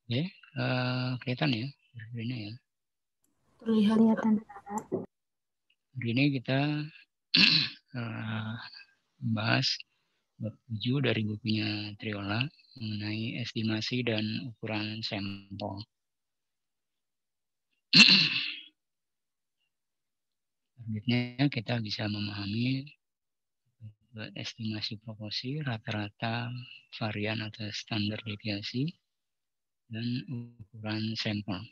Oke, kelihatan ya ini ya. Terlihat. Hari ini kita membahas bab 7 dari bukunya Triola mengenai estimasi dan ukuran sampel. Selanjutnya kita bisa memahami estimasi proporsi, rata-rata, varian atau standar deviasi, dan ukuran sampel.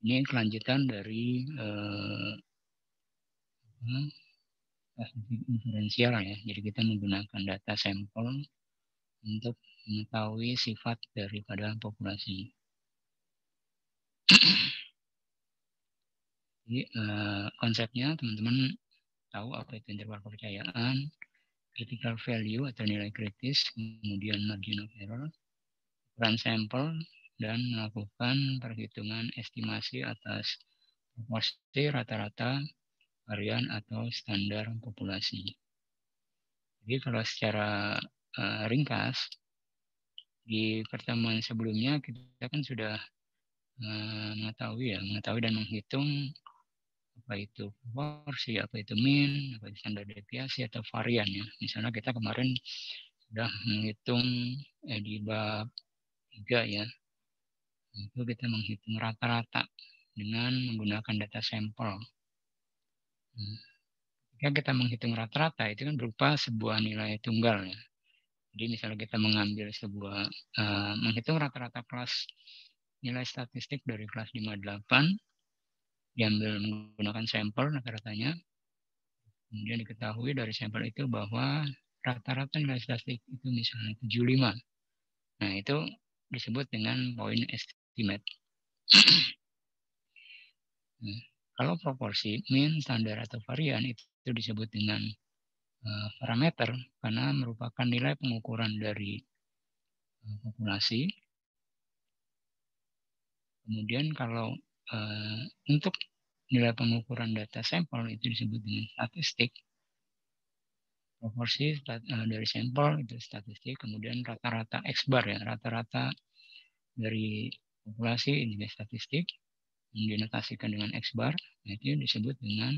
Ini kelanjutan dari statistik inferensial ya. Jadi kita menggunakan data sampel untuk mengetahui sifat daripada populasi. Jadi konsepnya teman-teman tahu apa itu interval kepercayaan, critical value atau nilai kritis, kemudian margin of error, ukuran sampel, dan melakukan perhitungan estimasi atas proporsi rata-rata varian atau standar populasi. Jadi kalau secara ringkas, di pertemuan sebelumnya kita kan sudah mengetahui dan menghitung apa itu proporsi, apa itu mean, apa itu standar deviasi atau varian ya. Misalnya kita kemarin sudah menghitung di bab 3 ya. Itu kita menghitung rata-rata dengan menggunakan data sampel. Ketika kita menghitung rata-rata itu kan berupa sebuah nilai tunggal ya. Jadi misalnya kita mengambil sebuah menghitung rata-rata kelas nilai statistik dari kelas 58 diambil menggunakan sampel rata-ratanya. Kemudian diketahui dari sampel itu bahwa rata-rata nilai statistik itu misalnya 75. Nah, itu disebut dengan point estimate. Nah, kalau proporsi, mean, standar, atau varian itu disebut dengan parameter karena merupakan nilai pengukuran dari populasi. Kemudian kalau untuk nilai pengukuran data sampel itu disebut dengan statistik. Proporsi dari sampel itu statistik, kemudian rata-rata X bar ya, rata-rata dari populasi ini statistik, yang dinotasikan dengan X bar, itu disebut dengan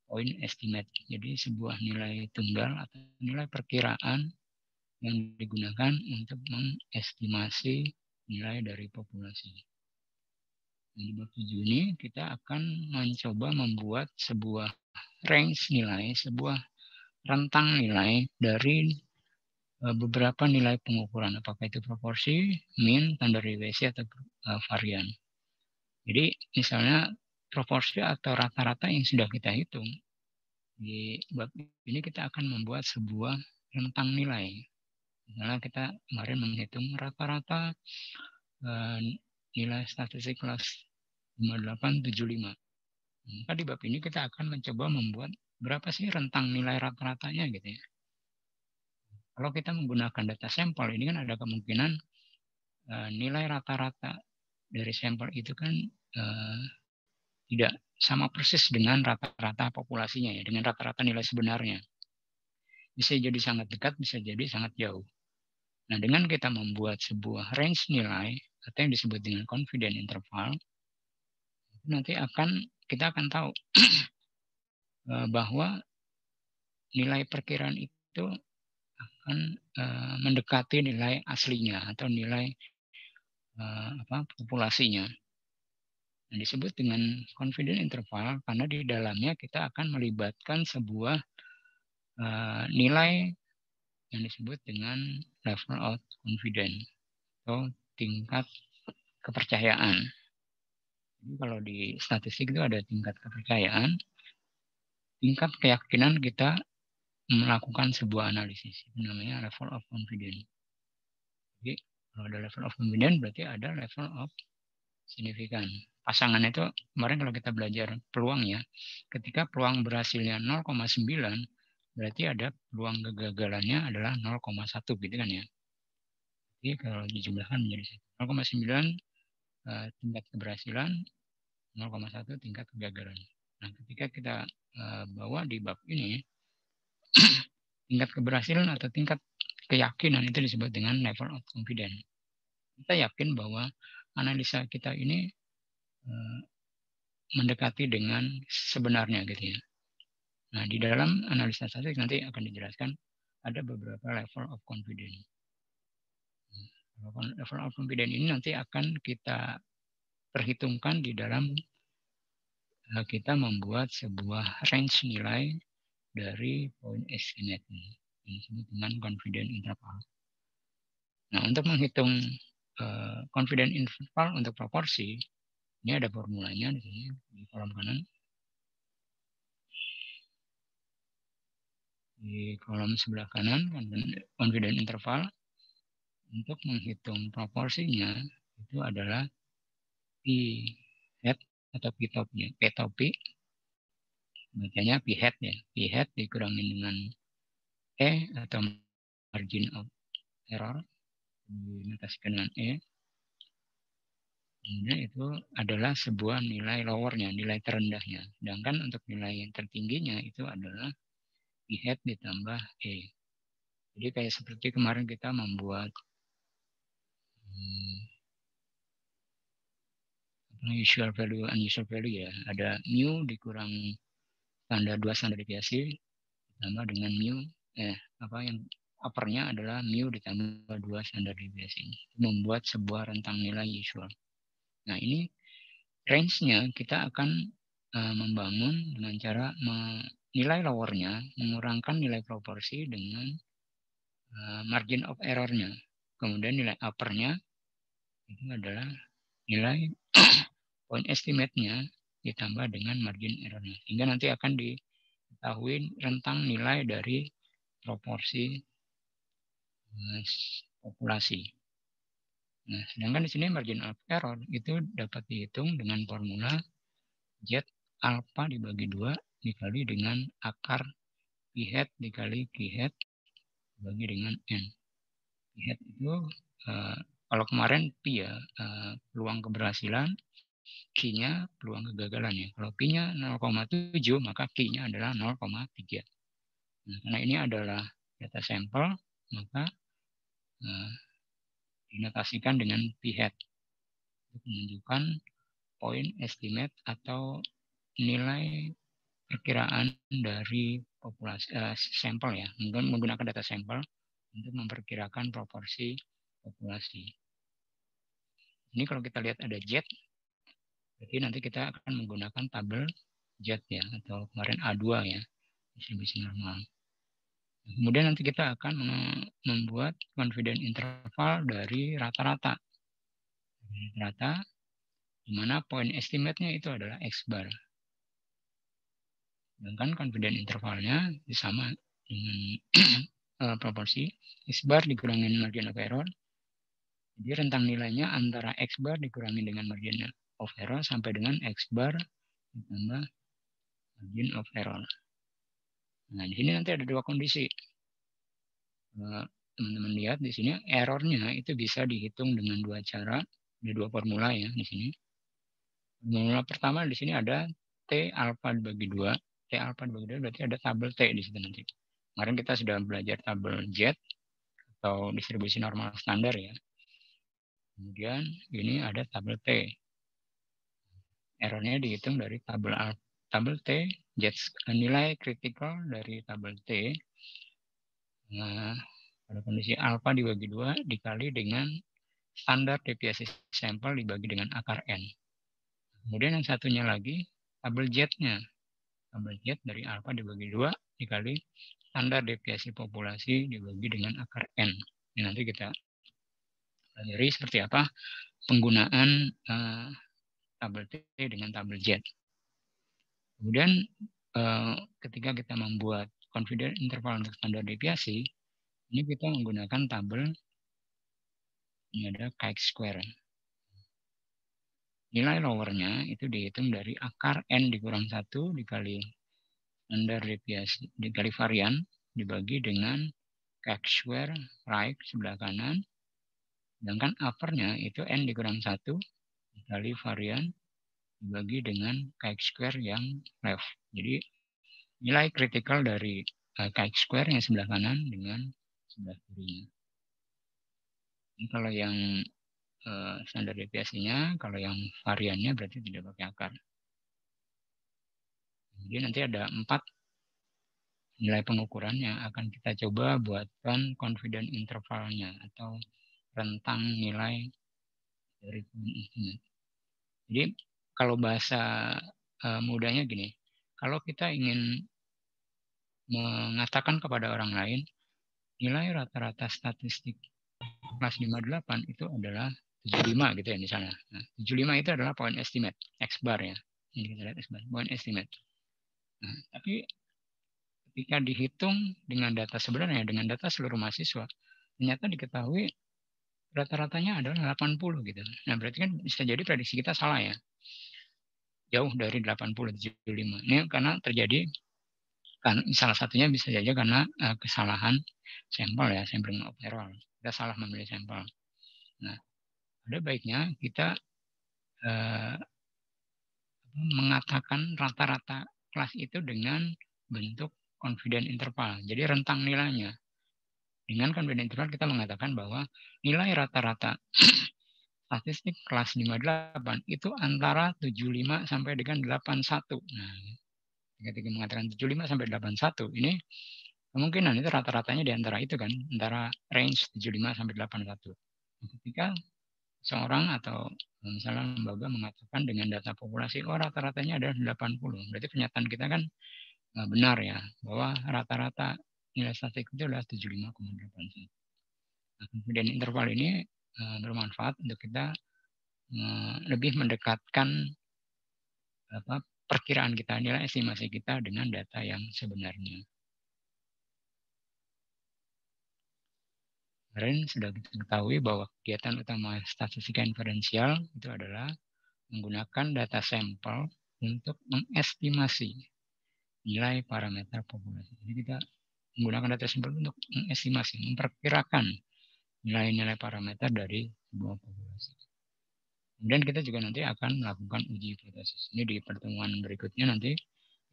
point estimate. Jadi sebuah nilai tunggal atau nilai perkiraan yang digunakan untuk mengestimasi nilai dari populasi. Di bab 7 ini kita akan mencoba membuat sebuah range nilai, sebuah rentang nilai dari beberapa nilai pengukuran, apakah itu proporsi, mean, standar deviasi, atau varian. Jadi misalnya proporsi atau rata-rata yang sudah kita hitung, di bab ini kita akan membuat sebuah rentang nilai. Misalnya kita kemarin menghitung rata-rata nilai statistik kelas 5875. Maka di bab ini kita akan mencoba membuat berapa sih rentang nilai rata-ratanya gitu ya. Kalau kita menggunakan data sampel ini kan ada kemungkinan nilai rata-rata dari sampel itu kan tidak sama persis dengan rata-rata populasinya ya, dengan rata-rata nilai sebenarnya. Bisa jadi sangat dekat, bisa jadi sangat jauh. Nah, dengan kita membuat sebuah range nilai atau yang disebut dengan confidence interval, nanti kita akan tahu bahwa nilai perkiraan itu akan mendekati nilai aslinya atau nilai populasinya. Nah, disebut dengan confidence interval karena di dalamnya kita akan melibatkan sebuah nilai yang disebut dengan level of confidence atau tingkat kepercayaan. Jadi kalau di statistik itu ada tingkat kepercayaan, tingkat keyakinan kita melakukan sebuah analisis. Itu namanya level of confidence. Jadi kalau ada level of confidence berarti ada level of signifikan. Pasangan itu kemarin kalau kita belajar peluang ya, ketika peluang berhasilnya 0,9 berarti ada peluang kegagalannya adalah 0,1 gitu kan ya. Jadi kalau dijumlahkan menjadi 0,9 tingkat keberhasilan, 0,1 tingkat kegagalan. Nah, ketika kita bawa di bab ini, tingkat keberhasilan atau tingkat keyakinan itu disebut dengan level of confidence. kita yakin bahwa analisa kita ini mendekati dengan sebenarnya gitu ya. Nah, di dalam analisa statistik nanti akan dijelaskan ada beberapa level of confidence. Level of confidence ini nanti akan kita perhitungkan di dalam kita membuat sebuah range nilai dari point estimate ini, yang disebut dengan confidence interval. Nah, untuk menghitung confidence interval untuk proporsi, ini ada formulanya di sini di kolom kanan. Di kolom sebelah kanan, confidence interval, untuk menghitung proporsinya itu adalah P hat atau P topnya. P topi, bacanya P hat ya. P hat dikurangin dengan E atau margin of error, dinotasikan dengan E. Kemudian itu adalah sebuah nilai lowernya, nilai terendahnya. Sedangkan untuk nilai yang tertingginya itu adalah P hat ditambah E. Jadi kayak seperti kemarin kita membuat usual value, unusual value ya. Ada mu dikurang standar 2 standar deviasi ditambah dengan mu yang uppernya adalah mu ditambah 2 standar deviasi. Membuat sebuah rentang nilai usual. Nah, ini range-nya kita akan membangun dengan cara nilai lowernya mengurangkan nilai proporsi dengan margin of error-nya. Kemudian nilai upper-nya itu adalah nilai point estimate-nya ditambah dengan margin error-nya. Hingga nanti akan diketahui rentang nilai dari proporsi populasi. Nah, sedangkan di sini margin of error itu dapat dihitung dengan formula Z alpha dibagi 2 dikali dengan akar P hat dikali Q hat dibagi dengan N. P hat itu kalau kemarin P ya peluang keberhasilan, Q-nya peluang kegagalan ya. Kalau P-nya 0,7 maka Q-nya adalah 0,3. Nah, karena ini adalah data sampel maka dinotasikan dengan P hat untuk menunjukkan point estimate atau nilai perkiraan dari populasi sampel ya, menggunakan data sampel untuk memperkirakan proporsi populasi. Ini kalau kita lihat ada Z, berarti nanti kita akan menggunakan tabel Z ya, atau kemarin A2 ya, distribusi normal. Kemudian nanti kita akan membuat confidence interval dari rata-rata. Rata, di mana point estimate-nya itu adalah X bar. Sedangkan confidence intervalnya sama dengan proporsi X bar dikurangin margin of error. Jadi rentang nilainya antara X bar dikurangi dengan margin of error sampai dengan X bar ditambah margin of error. Nah, di sini nanti ada dua kondisi. Teman-teman lihat di sini errornya itu bisa dihitung dengan dua cara, ada dua formula ya di sini. Formula pertama di sini ada T alpha dibagi 2. T alpha dibagi 2 berarti ada tabel T di situ nanti. Kemarin kita sudah belajar tabel Z atau distribusi normal standar ya. Kemudian ini ada tabel T. Errornya dihitung dari tabel T, nilai kritikal dari tabel T. Nah, pada kondisi alpha dibagi 2 dikali dengan standar deviasi sampel dibagi dengan akar N. Kemudian yang satunya lagi, tabel Z-nya. Tabel Z dari alpha dibagi 2 dikali standar deviasi populasi dibagi dengan akar N. Ini nanti kita pelajari seperti apa penggunaan tabel T dengan tabel Z. Kemudian ketika kita membuat confidence interval untuk standar deviasi, ini kita menggunakan tabel, ini ada chi-square. Nilai lowernya itu dihitung dari akar N dikurang 1 dikali standar deviasi dikali varian dibagi dengan chi-square right sebelah kanan. Sedangkan uppernya itu N dikurang 1 dikali varian dibagi dengan chi-square yang left. Jadi nilai kritikal dari chi-square yang sebelah kanan dengan sebelah kirinya. Ini kalau yang standar deviasinya. Kalau yang variannya berarti tidak pakai akar. Jadi nanti ada 4 nilai pengukuran yang akan kita coba buatkan confidence intervalnya atau rentang nilai dari point estimate. Jadi kalau bahasa mudahnya gini, kalau kita ingin mengatakan kepada orang lain nilai rata-rata statistik kelas 58 itu adalah 75 gitu ya misalnya. Nah, 75 itu adalah point estimate, X bar ya. Ini kita lihat X bar, point estimate. Nah, tapi ketika dihitung dengan data sebenarnya, dengan data seluruh mahasiswa, ternyata diketahui rata-ratanya adalah 80 gitu. Nah, berarti kan bisa jadi prediksi kita salah ya. Jauh dari 80, 75. Ini karena terjadi, kan salah satunya bisa saja karena kesalahan sampel ya, sampling of error. Kita salah memilih sampel. Nah, ada baiknya kita mengatakan rata-rata kelas itu dengan bentuk confidence interval. Jadi rentang nilainya. Dengan confidence interval kita mengatakan bahwa nilai rata-rata statistik kelas 58 itu antara 75 sampai dengan 81. Nah, ketika mengatakan 75 sampai 81 ini kemungkinan itu rata-ratanya di antara itu kan, antara range 75 sampai 81. Ketika seorang atau misalnya lembaga mengatakan dengan data populasi, oh rata-ratanya adalah 80. Berarti pernyataan kita kan benar ya, bahwa rata-rata nilai statistik itu adalah 75,81. Nah, kemudian interval ini bermanfaat untuk kita lebih mendekatkan perkiraan kita, nilai estimasi kita dengan data yang sebenarnya. Kemarin sudah kita ketahui bahwa kegiatan utama statistika inferensial itu adalah menggunakan data sampel untuk mengestimasi nilai parameter populasi. Jadi kita menggunakan data sampel untuk mengestimasi, memperkirakan nilai-nilai parameter dari sebuah populasi. Kemudian kita juga nanti akan melakukan uji hipotesis. Ini di pertemuan berikutnya nanti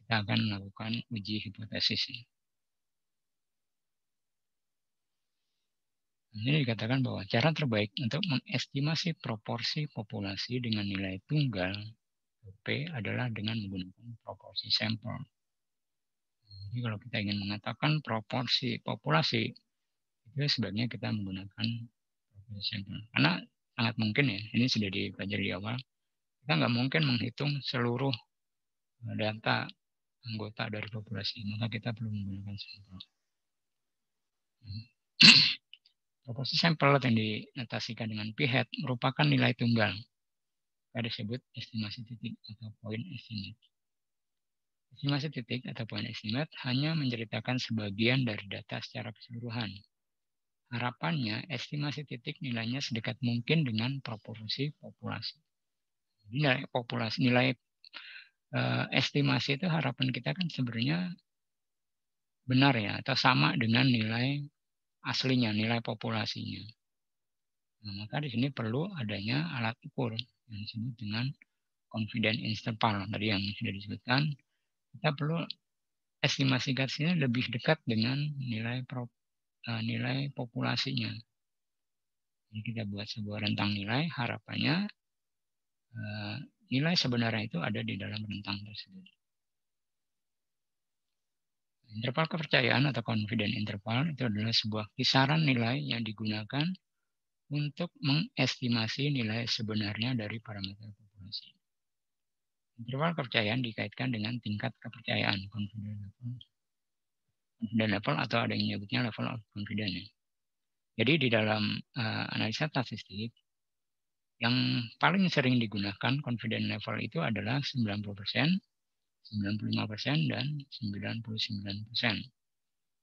kita akan melakukan uji hipotesis. Ini dikatakan bahwa cara terbaik untuk mengestimasi proporsi populasi dengan nilai tunggal P adalah dengan menggunakan proporsi sampel. Jadi kalau kita ingin mengatakan proporsi populasi, itu sebaiknya kita menggunakan proporsi sampel. Karena sangat mungkin ya, ini sudah dipelajari di awal, kita nggak mungkin menghitung seluruh data anggota dari populasi, maka kita perlu menggunakan sampel. Proporsi sampel yang dinotasikan dengan p-hat merupakan nilai tunggal. Kita disebut estimasi titik atau point estimate. Estimasi titik atau point estimate hanya menceritakan sebagian dari data secara keseluruhan. Harapannya, estimasi titik nilainya sedekat mungkin dengan proporsi populasi. Nilai populasi, nilai estimasi itu harapan kita kan sebenarnya benar ya, atau sama dengan nilai aslinya, nilai populasinya. Nah, maka di sini perlu adanya alat ukur yang disebut dengan confidence interval. Tadi yang sudah disebutkan, kita perlu estimasi gatsnya lebih dekat dengan nilai populasinya. Jadi kita buat sebuah rentang nilai, harapannya nilai sebenarnya itu ada di dalam rentang tersebut. Interval kepercayaan atau confidence interval itu adalah sebuah kisaran nilai yang digunakan untuk mengestimasi nilai sebenarnya dari parameter populasi. Interval kepercayaan dikaitkan dengan tingkat kepercayaan, confidence level atau ada yang menyebutnya level of confidence. Jadi di dalam analisa statistik, yang paling sering digunakan confidence level itu adalah 90%, 95%, dan 99%.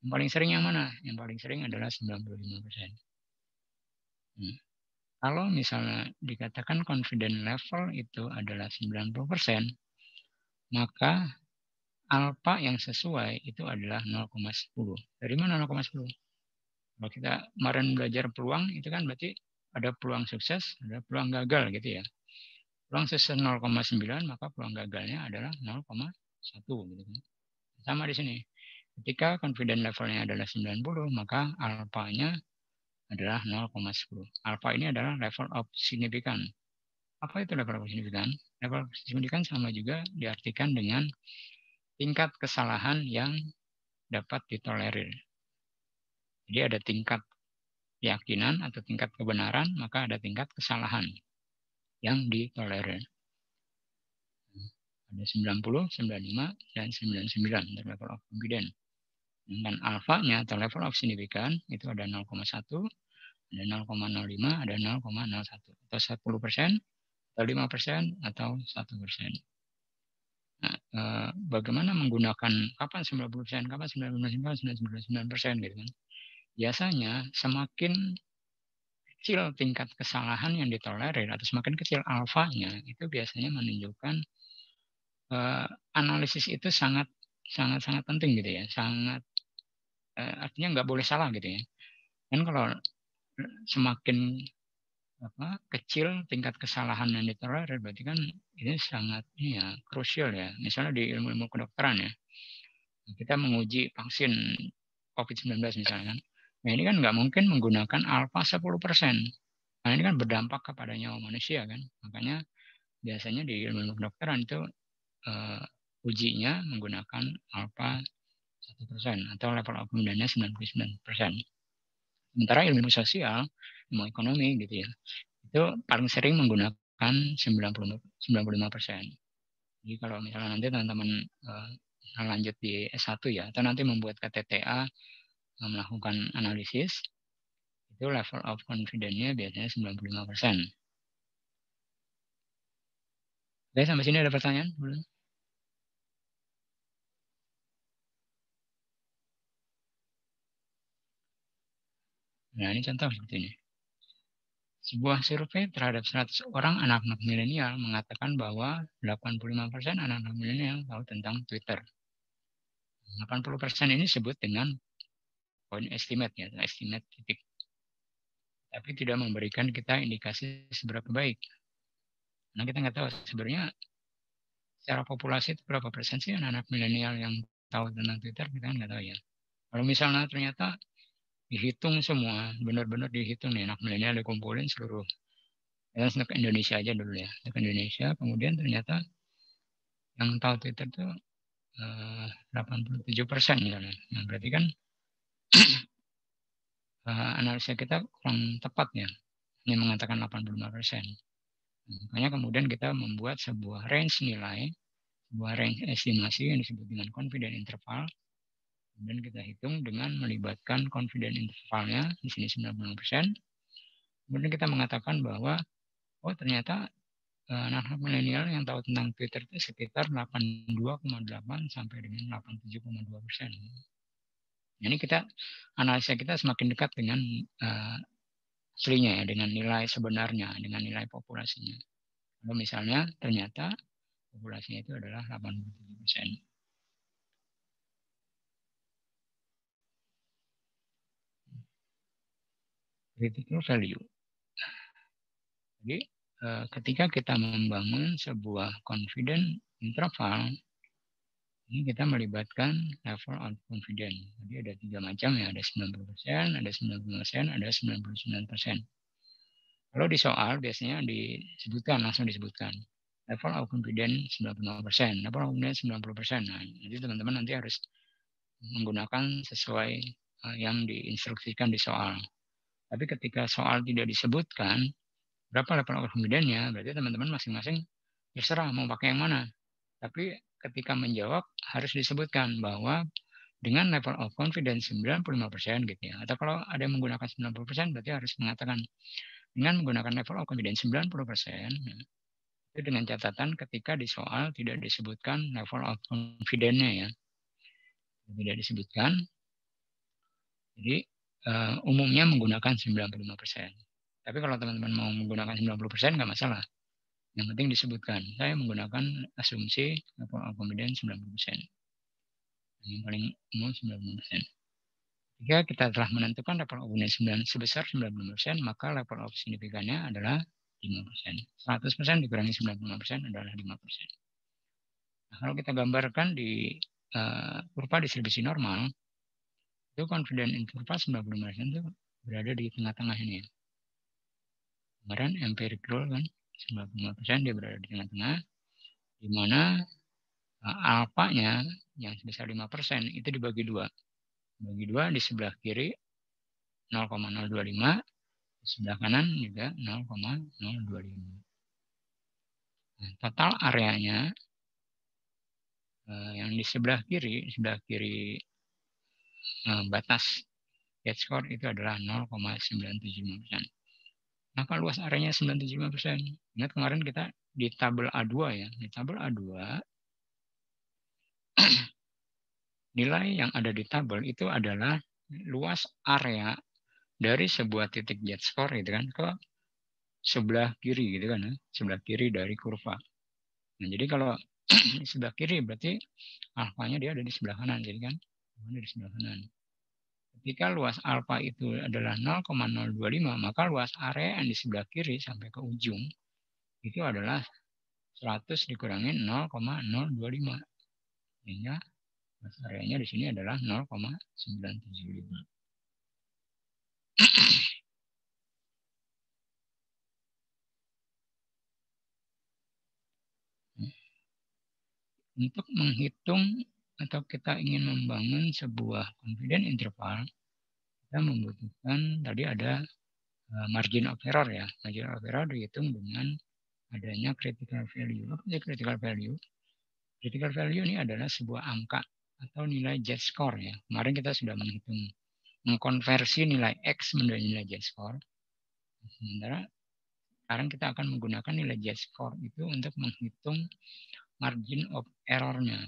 Yang paling sering yang mana? Yang paling sering adalah 95%. Kalau misalnya dikatakan confidence level itu adalah 90%, maka alfa yang sesuai itu adalah 0,10. Dari mana 0,10? Kalau kita kemarin belajar peluang, itu kan berarti ada peluang sukses, ada peluang gagal gitu ya. Peluang sukses 0,9, maka peluang gagalnya adalah 0,1. Gitu. Sama di sini. Ketika confidence levelnya adalah 90, maka alfanya adalah 0,10. Alpha ini adalah level of significance. Apa itu level of significance? Level of significance sama juga diartikan dengan tingkat kesalahan yang dapat ditolerir. Jadi ada tingkat keyakinan atau tingkat kebenaran, maka ada tingkat kesalahan yang ditolerir. Ada 90, 95, dan 99 untuk level of confidence. Dan alfanya atau level of significance itu ada 0,1, ada 0,05, ada 0,01. Atau 10%, atau 5%, atau 1%. Nah, bagaimana menggunakan kapan 90%, kapan 90%, kapan 99% gitu kan. Biasanya semakin kecil tingkat kesalahan yang ditolerir atau semakin kecil alfanya, itu biasanya menunjukkan analisis itu sangat penting gitu ya, sangat artinya nggak boleh salah gitu ya. Dan kalau semakin kecil tingkat kesalahan yang ditolerir, berarti kan ini sangat ya krusial ya. Misalnya di ilmu kedokteran ya, kita menguji vaksin COVID-19 misalnya kan. Nah ini kan nggak mungkin menggunakan alfa 10%. Nah ini kan berdampak kepada nyawa manusia kan. Makanya biasanya di ilmu kedokteran itu ujinya menggunakan alfa 1% atau level of confidence 99%. Sementara ilmu sosial, ilmu ekonomi gitu ya, itu paling sering menggunakan 95%. Jadi kalau misalnya nanti teman-teman lanjut di S1 ya, atau nanti membuat KTTA, melakukan analisis, itu level of confidence-nya biasanya 95%. Oke, sampai sini ada pertanyaan? Belum? Nah, ini contoh seperti ini. Sebuah survei terhadap 100 orang anak-anak milenial mengatakan bahwa 85% anak-anak milenial tahu tentang Twitter. 80% ini disebut dengan point estimate ya, estimate titik. Tapi tidak memberikan kita indikasi seberapa baik. Nah, kita nggak tahu sebenarnya secara populasi itu berapa persen sih anak-anak milenial yang tahu tentang Twitter, kita kan nggak tahu ya. Kalau misalnya ternyata dihitung semua, benar-benar dihitung nih anak milenial dikumpulin seluruh, ya untuk Indonesia aja dulu ya, untuk Indonesia, kemudian ternyata yang tahu Twitter itu 87% misalnya. Nah, berarti kan analisa kita kurang tepat ya, ini mengatakan 85%. Makanya kemudian kita membuat sebuah range nilai, sebuah range estimasi yang disebut dengan confidence interval. Kemudian kita hitung dengan melibatkan confidence intervalnya, di sini 90%. Kemudian kita mengatakan bahwa, oh ternyata anak-anak milenial yang tahu tentang Twitter itu sekitar 82,8 sampai dengan 87,2%. Jadi kita analisa kita semakin dekat dengan aslinya ya, dengan nilai sebenarnya, dengan nilai populasinya. Kalau misalnya ternyata populasinya itu adalah 87%. Critical value. Jadi ketika kita membangun sebuah confidence interval, ini kita melibatkan level of confidence. Jadi ada 3 macam ya, ada 90%, ada 90%, ada 99%. Kalau di soal biasanya disebutkan, langsung disebutkan. Level of confidence 95%, level of confidence 90%. Nah, jadi teman-teman nanti harus menggunakan sesuai yang diinstruksikan di soal. Tapi ketika soal tidak disebutkan berapa level of confidence-nya, berarti teman-teman masing-masing terserah mau pakai yang mana. Tapi ketika menjawab harus disebutkan bahwa dengan level of confidence 95% gitu ya. Atau kalau ada yang menggunakan 90% berarti harus mengatakan dengan menggunakan level of confidence 90%, itu dengan catatan ketika di soal tidak disebutkan level of confidence-nya ya. Tidak disebutkan. Jadi umumnya menggunakan 95%. Tapi kalau teman-teman mau menggunakan 90% nggak masalah. Yang penting disebutkan. Saya menggunakan asumsi level of confidence 90%. Yang paling umum 90%. Jika kita telah menentukan level of confidence sebesar 90%, maka level of signifikannya adalah 5%. 100% dikurangi 95% adalah 5%. Nah, kalau kita gambarkan di kurva distribusi normal, itu confidence interval 95% itu berada di tengah-tengah ini. Kemarin empiric rule kan 95% dia berada di tengah-tengah, di mana alfanya yang sebesar 5% itu dibagi dua. Bagi dua di sebelah kiri 0,025, di sebelah kanan juga 0,025. Nah, total areanya yang di sebelah kiri batas Z-score itu adalah 0,975%. Maka luas areanya 975%. Ingat kemarin kita di tabel A2 ya. Di tabel A2 nilai yang ada di tabel itu adalah luas area dari sebuah titik Z-score gitu kan ke sebelah kiri gitu kan ya. Sebelah kiri dari kurva. Nah, jadi kalau sebelah kiri berarti alfanya dia ada di sebelah kanan, jadi kan ada di sebelah kanan. Ketika luas alfa itu adalah 0,025, maka luas area yang di sebelah kiri sampai ke ujung itu adalah 100 dikurangi 0,025. Sehingga luas areanya di sini adalah 0,975. Untuk menghitung atau kita ingin membangun sebuah confidence interval, kita membutuhkan tadi ada margin of error ya. Margin of error dihitung dengan adanya critical value. Apa sih critical value? Critical value ini adalah sebuah angka atau nilai Z-score ya. Kemarin kita sudah mengkonversi nilai X menjadi nilai Z-score. Sementara sekarang kita akan menggunakan nilai Z-score itu untuk menghitung margin of error-nya.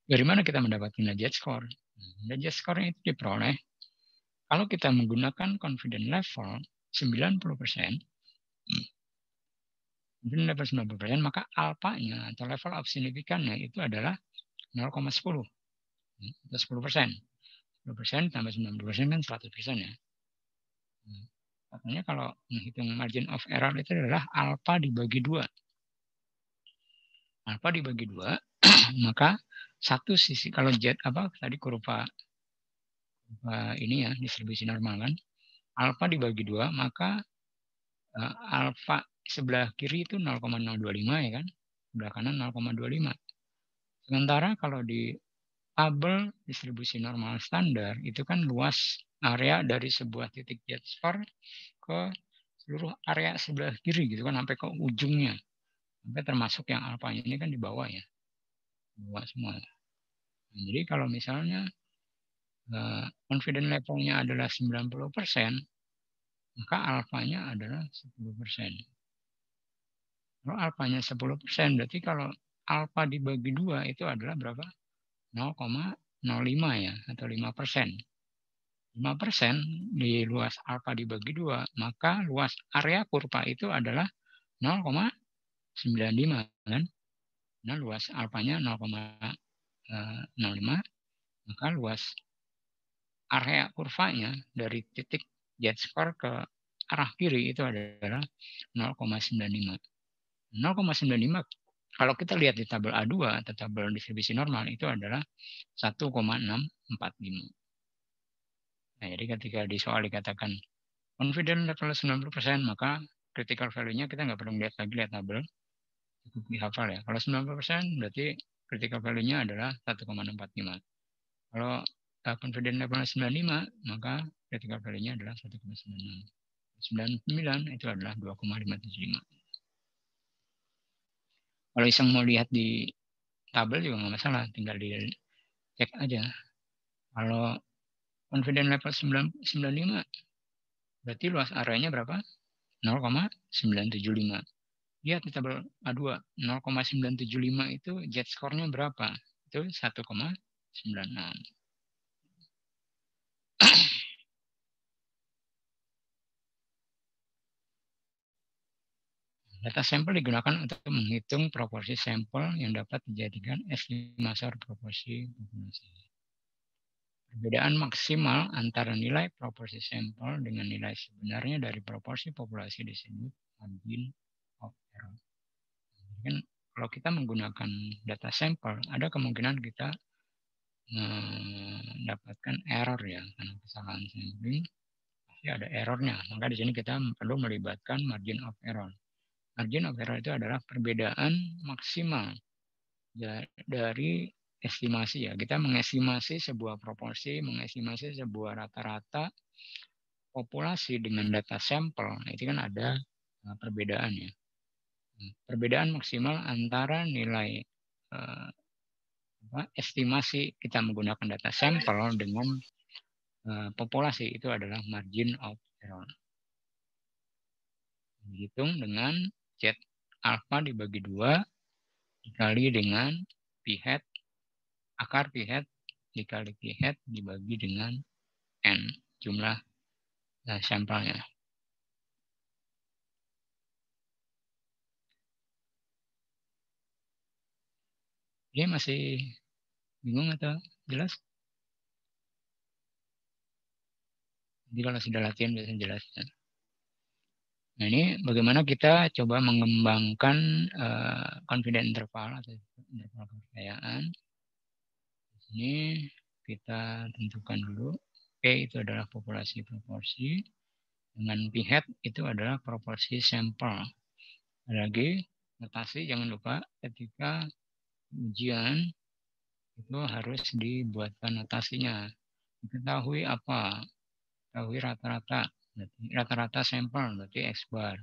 Dari mana kita mendapatkan nilai Z-score? Nilai Z-score itu diperoleh kalau kita menggunakan confidence level 90%, level 90%, maka alfanya atau level of signifikannya itu adalah 0,10 atau 10%. 10% tambah 90% kan 100% ya. Katanya kalau menghitung margin of error itu adalah alfa dibagi 2. Alfa dibagi 2, maka satu sisi, kalau Z tadi kurva ini ya, distribusi normal kan. Alfa dibagi 2, maka alfa sebelah kiri itu 0,025 ya kan. Sebelah kanan 0,25. Sementara kalau di tabel distribusi normal standar itu kan luas area dari sebuah titik Z-score ke seluruh area sebelah kiri gitu kan sampai ke ujungnya. Sampai termasuk yang alfanya ini kan di bawah ya. Di bawah semua. Nah, jadi kalau misalnya confidence levelnya adalah 90%, maka alfanya adalah 10%. Kalau alfanya 10%, berarti kalau alfa dibagi 2 itu adalah berapa? 0,05 ya, atau 5%. 5% di luas alfa dibagi 2, maka luas area kurva itu adalah 0,95 kan. Nah, luas alfanya 0,05, maka luas area kurvanya dari titik Z-score ke arah kiri itu adalah 0,95. 0,95 kalau kita lihat di tabel A2 atau tabel distribusi normal itu adalah 1,645. Nah, jadi ketika di soal dikatakan confidence level 90%, maka critical value-nya kita nggak perlu lihat tabel, cukup dihafal ya. Kalau 90% berarti critical value-nya adalah 1,645. Kalau confidence level 95, maka critical value-nya adalah 1,96. 99 itu adalah 2,575. Kalau iseng mau lihat di tabel juga nggak masalah, tinggal dicek aja. Kalau confidence level 95, berarti luas areanya berapa? 0,975. Lihat di tabel A2, 0,975 itu Z-score-nya berapa? Itu 1,96. Data sampel digunakan untuk menghitung proporsi sampel yang dapat dijadikan estimator proporsi populasi. Perbedaan maksimal antara nilai proporsi sampel dengan nilai sebenarnya dari proporsi populasi disebut margin of error. Kan kalau kita menggunakan data sampel, ada kemungkinan kita mendapatkan error ya, karena kesalahan sampling pasti ada errornya. Maka di sini kita perlu melibatkan margin of error. Margin of error itu adalah perbedaan maksimal dari estimasi ya. Kita mengestimasi sebuah proporsi, mengestimasi sebuah rata-rata populasi dengan data sampel. Nah, itu kan ada perbedaan ya. Perbedaan maksimal antara nilai estimasi kita menggunakan data sampel dengan populasi itu adalah margin of error. Dihitung dengan Z alpha dibagi 2 dikali dengan P hat, akar P hat dikali P hat dibagi dengan N, jumlah sampelnya. Ini masih bingung atau jelas? Jadi kalau sudah latihan biasanya jelas. Nah, ini bagaimana kita coba mengembangkan confidence interval atau interval kepercayaan. Di sini kita tentukan dulu P itu adalah populasi proporsi, dengan P hat itu adalah proporsi sampel. Lagi notasi jangan lupa ketika ujian itu harus dibuatkan notasinya. Diketahui apa? Ketahui rata-rata. Rata-rata sampel berarti X bar.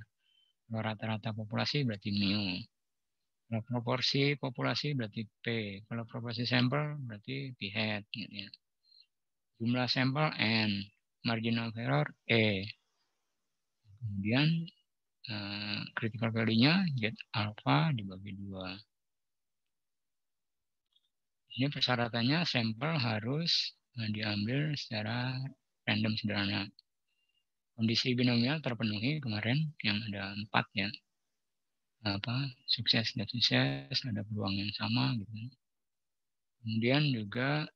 Kalau rata-rata populasi berarti mu. Kalau proporsi populasi berarti P. Kalau proporsi sampel berarti P hat. Gitu ya. Jumlah sampel N. Margin of error E. Kemudian critical value-nya Z alpha dibagi 2. Ini persyaratannya sampel harus diambil secara random sederhana. Kondisi binomial terpenuhi kemarin yang ada 4 ya. Sukses dan sukses, ada peluang yang sama gitu. Kemudian juga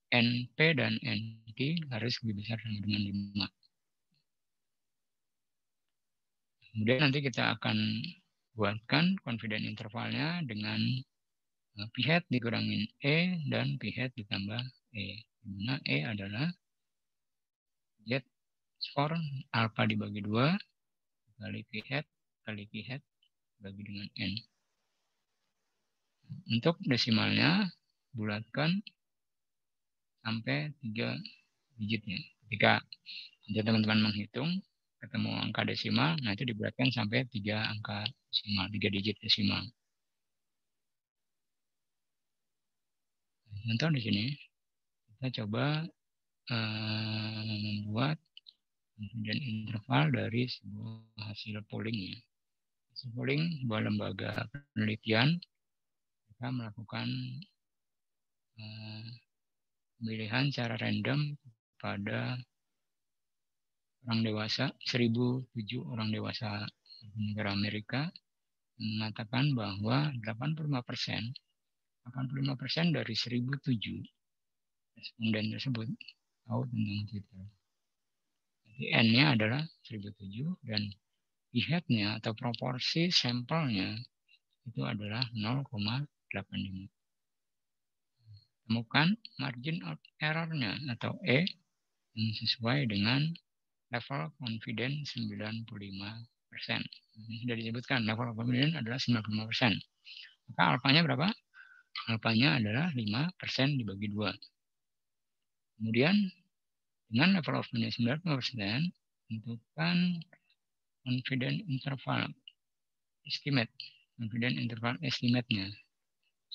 NP dan NT harus lebih besar sama dengan 5. Kemudian nanti kita akan buatkan confidence intervalnya dengan P hat dikurangin E dan P hat ditambah E. Dimana E adalah Z score alpha dibagi 2 kali P hat kali P hat bagi dengan N. Untuk desimalnya bulatkan sampai 3 digitnya. Ketika teman-teman menghitung ketemu angka desimal, nah itu dibulatkan sampai 3 angka desimal, 3 digit desimal. Contoh di sini kita coba membuat confidence interval dari sebuah hasil polling ya. Hasil polling sebuah lembaga penelitian mereka melakukan pemilihan secara random pada orang dewasa, 1007 orang dewasa negara Amerika mengatakan bahwa 85% dari 1007 responden tersebut tahu tentang Twitter. Jadi N-nya adalah 1007 dan P hat-nya atau proporsi sampelnya itu adalah 0,85. Temukan margin of error-nya atau E yang sesuai dengan level confidence 95%. Ini sudah disebutkan level confidence adalah 95%. Maka alfanya berapa? Alfanya adalah 5% dibagi 2. Kemudian dengan level of confidence 95%, tentukan confidence interval estimate. Confidence interval estimate-nya.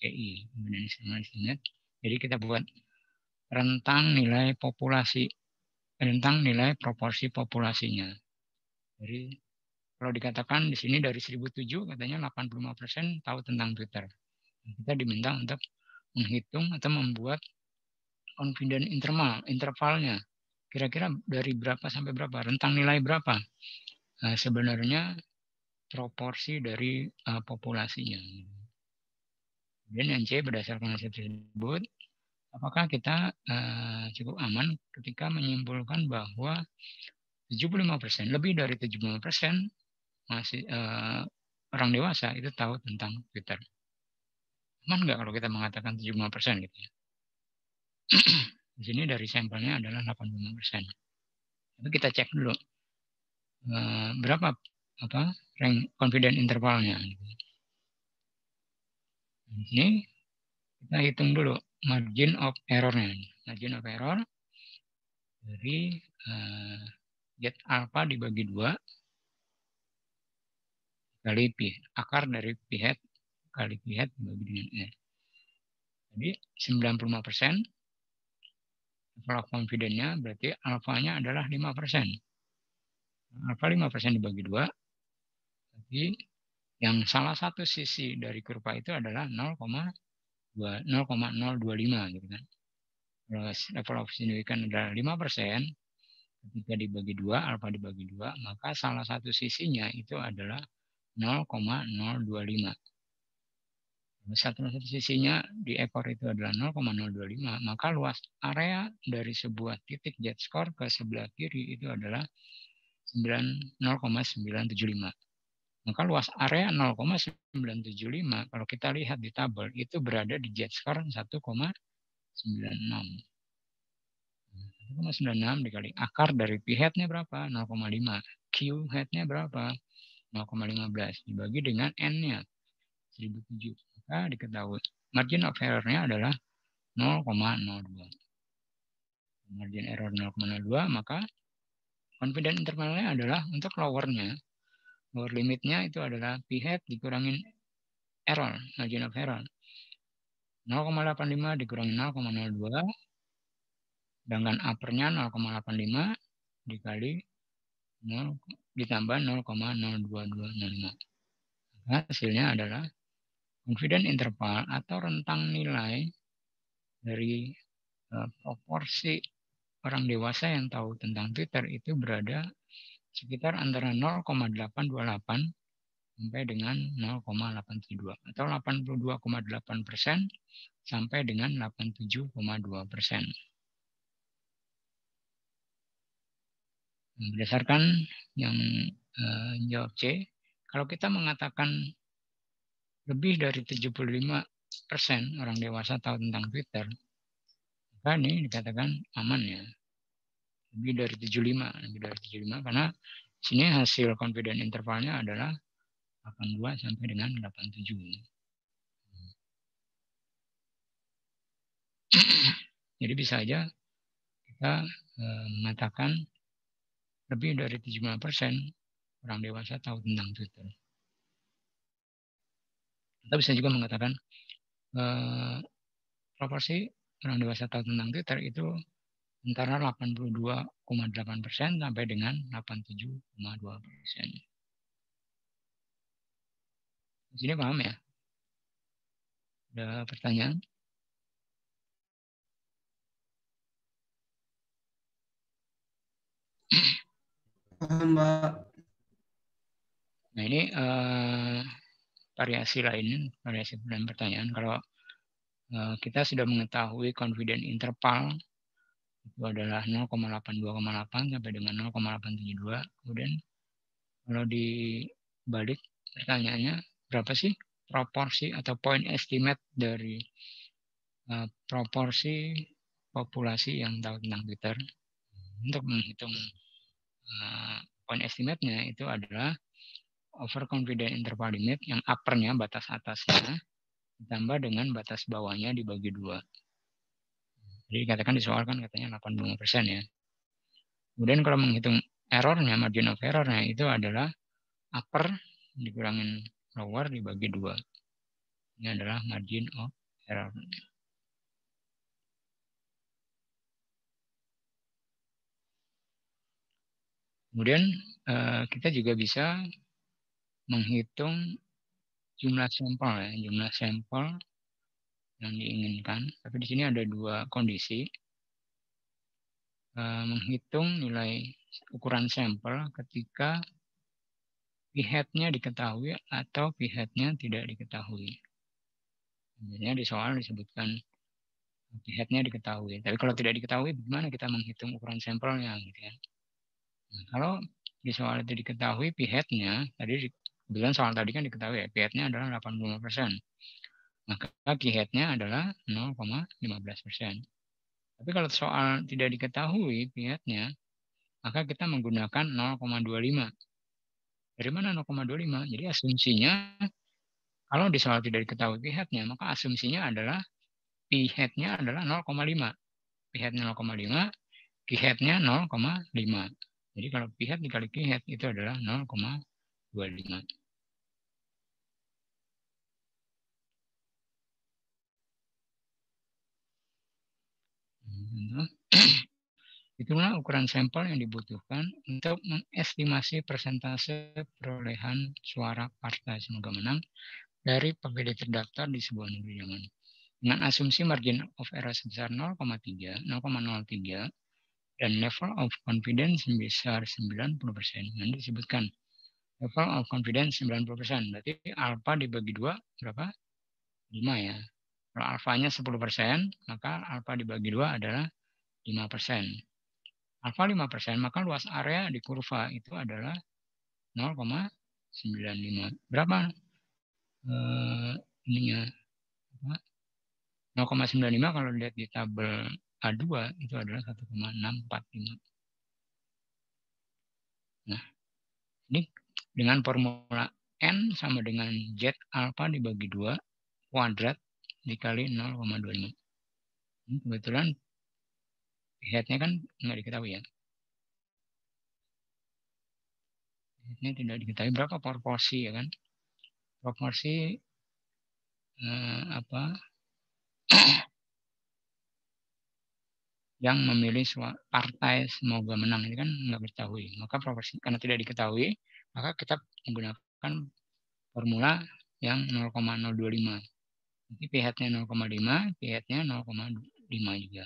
CI, confidence interval estimate. Jadi kita buat rentang nilai populasi, rentang nilai proporsi populasinya. Jadi kalau dikatakan di sini dari 1007 katanya 85% tahu tentang Twitter. Kita diminta untuk menghitung atau membuat confidence intervalnya. Kira-kira dari berapa sampai berapa, rentang nilai berapa sebenarnya proporsi dari populasinya. Dan yang C berdasarkan hasil tersebut, apakah kita cukup aman ketika menyimpulkan bahwa 75%, lebih dari 75% masih orang dewasa itu tahu tentang Twitter. Aman nggak kalau kita mengatakan 75% gitu ya? Di sini dari sampelnya adalah 85%. Tapi kita cek dulu berapa rank confidence intervalnya. Di sini kita hitung dulu margin of error-nya. Margin of error dari Z alpha dibagi 2 kali P. Akar dari P hat kali P hat dibagi dengan E. Jadi 95% level of confidence-nya berarti alfanya adalah 5%. Alfa 5% dibagi 2. Jadi yang salah satu sisi dari kurva itu adalah 0,025 gitu kan. Level of significance adalah 5%. Ketika dibagi 2, alfa dibagi 2, maka salah satu sisinya itu adalah 0,025. Satu sisinya di ekor itu adalah 0,025, maka luas area dari sebuah titik jet score ke sebelah kiri itu adalah 0,975. Maka luas area 0,975 kalau kita lihat di tabel itu berada di jet score 1,96. 1,96 dikali akar dari P hat-nya berapa? 0,5. Q hat-nya berapa? 0,15 dibagi dengan N-nya 1007. Maka diketahui margin of error-nya adalah 0,02. Margin error 0,02, maka confidence intervalnya adalah untuk lower-nya. Lower limit-nya itu adalah P hat dikurangin error, margin of error. 0,85 dikurangi 0,02, sedangkan upper-nya 0,85 dikali 0 ditambah 0,02205. Hasilnya adalah confidence interval atau rentang nilai dari proporsi orang dewasa yang tahu tentang Twitter itu berada sekitar antara 0,828 sampai dengan 0,872 atau 82,8% sampai dengan 87,2%. Berdasarkan yang jawab C, kalau kita mengatakan lebih dari 75% orang dewasa tahu tentang Twitter, maka ini dikatakan aman ya. Lebih dari 75 karena sini hasil confidence intervalnya adalah 82 sampai dengan 87. Jadi bisa aja kita mengatakan lebih dari 75% orang dewasa tahu tentang Twitter. Kita bisa juga mengatakan proporsi orang dewasa tahu tentang Twitter itu antara 82,8% sampai dengan 87,2%. Di sini paham ya? Ada pertanyaan? Paham, Mbak. Nah ini variasi lain, variasi pertanyaan. Kalau kita sudah mengetahui confidence interval itu adalah 0,82,8 sampai dengan 0,872. Kemudian kalau dibalik pertanyaannya berapa sih proporsi atau point estimate dari proporsi populasi yang tahu tentang Twitter? Untuk menghitung point estimate-nya itu adalah overconfident interval limit yang upper-nya batas atasnya ditambah dengan batas bawahnya dibagi 2. Jadi katakan di soal kan katanya 85% ya. Kemudian kalau menghitung error-nya, margin of error-nya itu adalah upper dikurangin lower dibagi 2. Ini adalah margin of error. Kemudian kita juga bisa menghitung jumlah sampel ya, jumlah sampel yang diinginkan. Tapi di sini ada dua kondisi. Menghitung nilai ukuran sampel ketika p-hat-nya diketahui atau p-hat-nya tidak diketahui. Sebenarnya di soal disebutkan p-hat-nya diketahui. Tapi kalau tidak diketahui, bagaimana kita menghitung ukuran sampelnya? Gitu ya. Nah, kalau di soal itu diketahui p-hat-nya, tadi kebetulan soal tadi kan diketahui ya, p-hat-nya adalah 85%. maka p-hatnya adalah 0,15%. Tapi kalau soal tidak diketahui p-hatnya, maka kita menggunakan 0,25. Dari mana 0,25? Jadi asumsinya, kalau di soal tidak diketahui p-hatnya, maka asumsinya adalah p-hatnya adalah 0,5. P-hatnya 0,5, p-hatnya 0,5. Jadi kalau p-hat dikali p-hat itu adalah 0,25. Itulah ukuran sampel yang dibutuhkan untuk mengestimasi persentase perolehan suara partai semoga menang dari pemilih terdaftar di sebuah negeri zaman. Dengan asumsi margin of error sebesar 0,03 dan level of confidence sebesar 90%. Nanti disebutkan level of confidence 90%. Berarti alfa dibagi 2 berapa? 5 ya. Kalau alfanya 10%, maka alfa dibagi 2 adalah 5%. Alfa 5%, maka luas area di kurva itu adalah 0,95. Berapa? Ininya 0,95 kalau lihat di tabel A2 itu adalah 1,645. Nah, ini dengan formula N sama dengan Z alfa dibagi 2 kuadrat dikali 0,25. Ini kebetulan headnya kan nggak diketahui ya. Headnya tidak diketahui berapa proporsi ya kan. Proporsi yang memilih partai semoga menang ini kan nggak diketahui. Maka proporsi karena tidak diketahui, maka kita menggunakan formula yang 0,025. Jadi p-hatnya 0,5, p-hatnya 0,5 juga.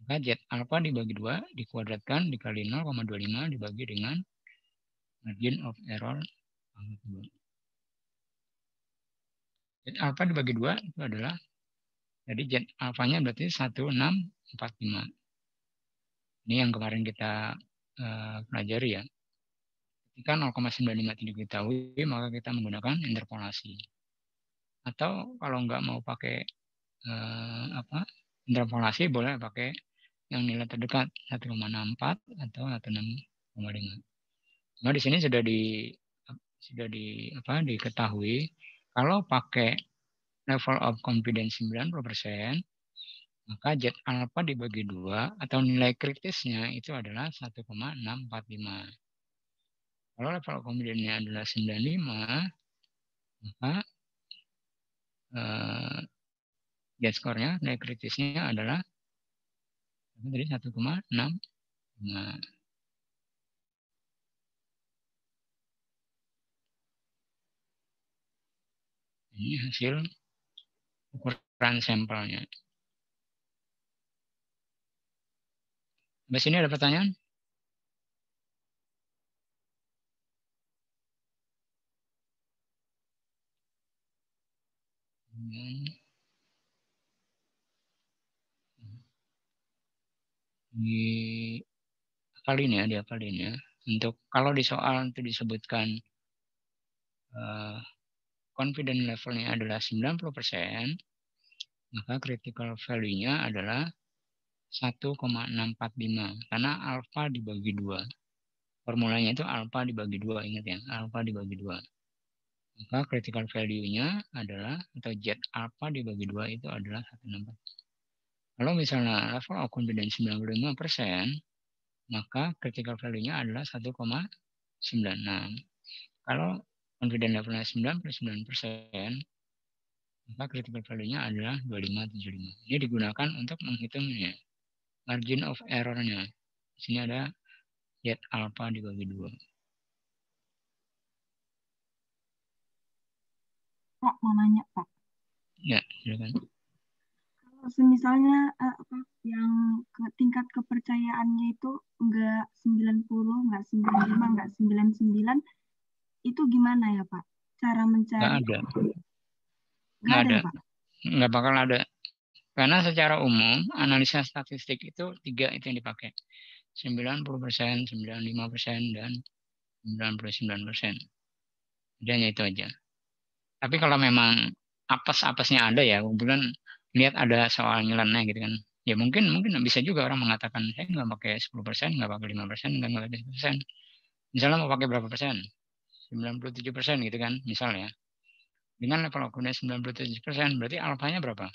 Maka Z alfa dibagi 2 dikuadratkan dikali 0,25 dibagi dengan margin of error. Z alfa dibagi 2 itu adalah, jadi Z alfanya berarti 1645. Ini yang kemarin kita pelajari ya. Ketika 0,95 tidak diketahui, maka kita menggunakan interpolasi. Atau kalau nggak mau pakai interpolasi, boleh pakai yang nilai terdekat 1,64 atau 1,6,5. Nah, di sini sudah diketahui kalau pakai level of confidence 90%, maka Z alpha dibagi 2 atau nilai kritisnya itu adalah 1,645. Kalau level of confidence-nya adalah 95, maka Z-score-nya, nilai kritisnya adalah dari 1,6. Ini hasil ukuran sampelnya. Sampai sini ada pertanyaan? Diapalin ya. Untuk kalau di soal itu disebutkan confidence levelnya adalah 90%, maka critical value-nya adalah 1,645 karena alfa dibagi 2. Formulanya itu alfa dibagi 2, ingat ya, alfa dibagi 2. Maka critical value-nya adalah, atau Z alfa dibagi 2 itu adalah 1,645. Kalau misalnya level of confidence 95%, maka critical value-nya adalah 1,96. Kalau confidence levelnya 99%, maka critical value-nya adalah 2575. Ini digunakan untuk menghitungnya margin of error-nya. Di sini ada Z alpha dibagi 2. Pak, mau nanya, Pak. Ya, silakan. Kalau misalnya yang tingkat kepercayaannya itu enggak 90, enggak 95, enggak 99, itu gimana ya, Pak? Cara mencari? Nggak ada. Nggak ada, Pak? Nggak bakal ada. Karena secara umum, analisa statistik itu 3 itu yang dipakai. 90%, 95%, dan 99%. Jadi hanya itu aja. Tapi kalau memang apes-apesnya ada ya, kemudian lihat ada soal nyeleneh gitu kan. Ya mungkin bisa juga orang mengatakan saya nggak pakai 10%, nggak pakai 5%, nggak pakai 10%. Misalnya mau pakai berapa persen? 97% gitu kan, misalnya. Dengan level akunnya 97%, berarti alfanya berapa?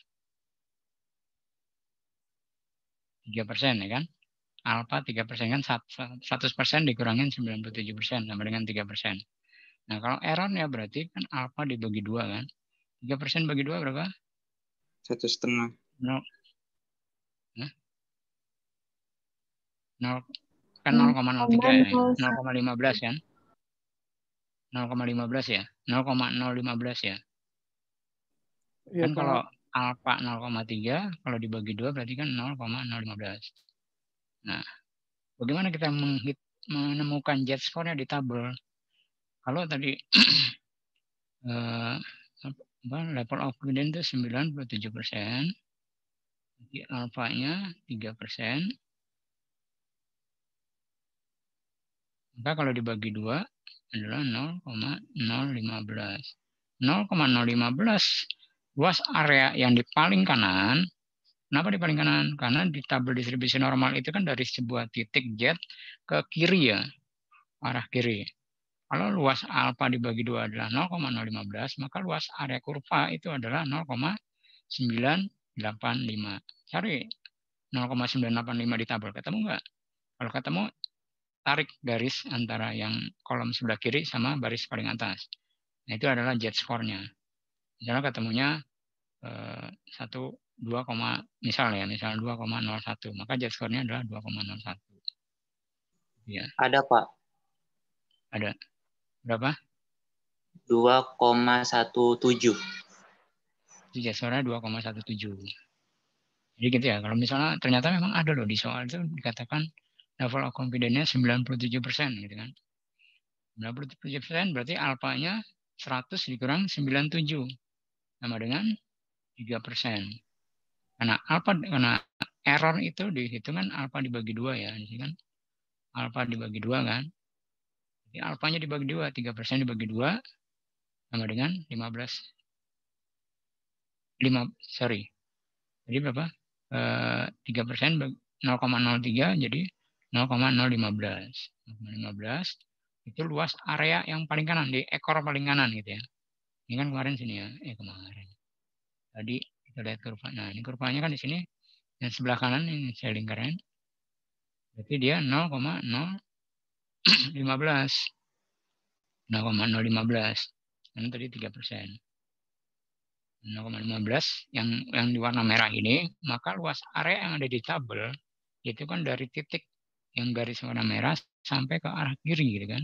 3% ya kan? Alfa 3% kan 100% dikurangin 97% sama dengan 3%. Nah kalau errornya berarti kan alfa dibagi 2 kan? 3% bagi 2 berapa? 1,5. 0, kan 0,03 ya, 0,15 kan? 0,15 ya, 0,015 ya. Iya, Kan Pak. kalau alfa 0,3, kalau dibagi 2 berarti kan 0,015. Nah, bagaimana kita menemukan jet score-nya di tabel? Kalau tadi level of confidence itu 97%, jadi alfanya 3%, maka kalau dibagi 2 adalah 0,015. 0,015 luas area yang di paling kanan. Kenapa di paling kanan? Karena di tabel distribusi normal itu kan dari sebuah titik jet ke kiri ya, arah kiri. Kalau luas alfa dibagi 2 adalah 0,015, maka luas area kurva itu adalah 0,985. Cari 0,985 di tabel, ketemu nggak? Kalau ketemu, tarik garis antara yang kolom sebelah kiri sama baris paling atas. Nah, itu adalah jet score-nya. Misalnya ketemunya 2, misalnya 2,01, maka jet score-nya adalah 2,01. Ya. Ada, Pak. Ada. Berapa? 2,17. Jet score-nya 2,17. Jadi gitu ya, kalau misalnya ternyata memang ada loh di soal itu dikatakan level of confidence-nya 97% gitu kan. 97% berarti alfanya 100 dikurang 97 sama dengan 3%. Karena error itu dihitungan alfa dibagi 2 ya, di sini kan alfa dibagi 2 kan. Jadi alfanya dibagi 2, 3% dibagi 2 sama dengan 5, jadi berapa? 3% 0,03 jadi 0,015. 0,15 itu luas area yang paling kanan, di ekor paling kanan gitu ya. Ini kan kemarin sini ya, kemarin. Tadi kita lihat kurva. Nah, ini kurvanya kan di sini yang sebelah kanan ini saya lingkaran. Berarti dia 0,015. 0,015. Karena tadi 3%. 0,15 yang di warna merah ini, maka luas area yang ada di tabel itu kan dari titik yang garis warna merah sampai ke arah kiri gitu kan.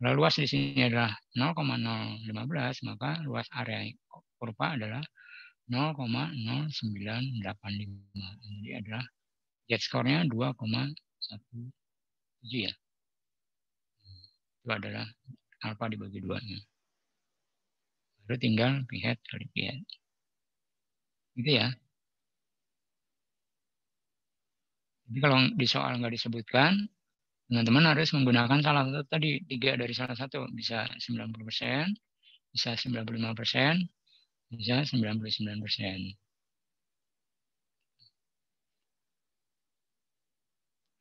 Kalau luas di sini adalah 0,015, maka luas area kurva adalah 0,0985. Jadi adalah jet score-nya 2,17 ya. Itu adalah alfa dibagi 2-nya. Baru tinggal p-hat kali p-hat. Gitu ya. Jadi kalau di soal nggak disebutkan, teman-teman harus menggunakan salah satu tadi, 3 dari salah satu. Bisa 90%, bisa 95%, bisa 99%.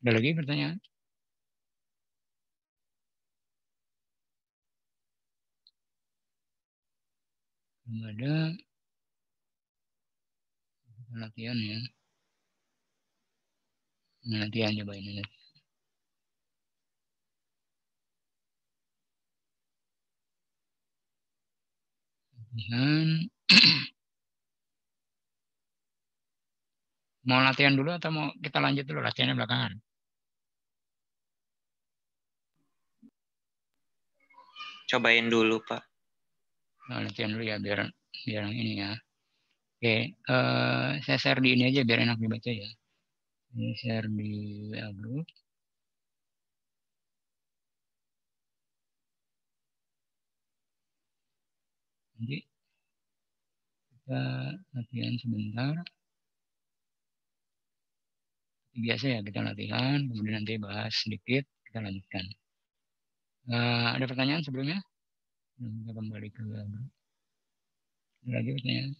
Ada lagi pertanyaan? Belum ada. Latihan ya. Latihan coba ini. Latihan. Mau latihan dulu atau mau kita lanjut dulu latihannya belakangan? Cobain dulu, Pak. Nah, latihan dulu ya biar ini ya. Oke, saya share di ini aja biar enak dibaca ya. Ini share di WA group. Nanti kita latihan sebentar. Biasa ya kita latihan, kemudian nanti bahas sedikit, kita lanjutkan. Ada pertanyaan sebelumnya? Kita kembali ke WA group. Lagi pertanyaan.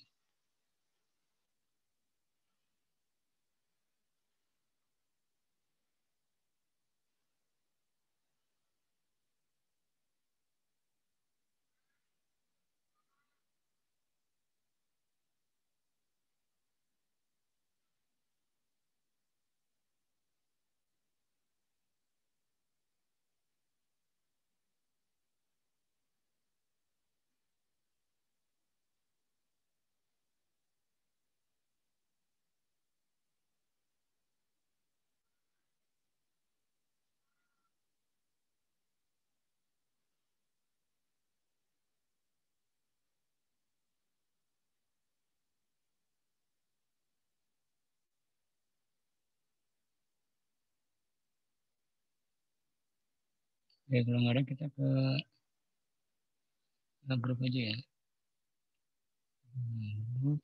Ya, kalau nggak ada kita ke grup aja ya. Grup.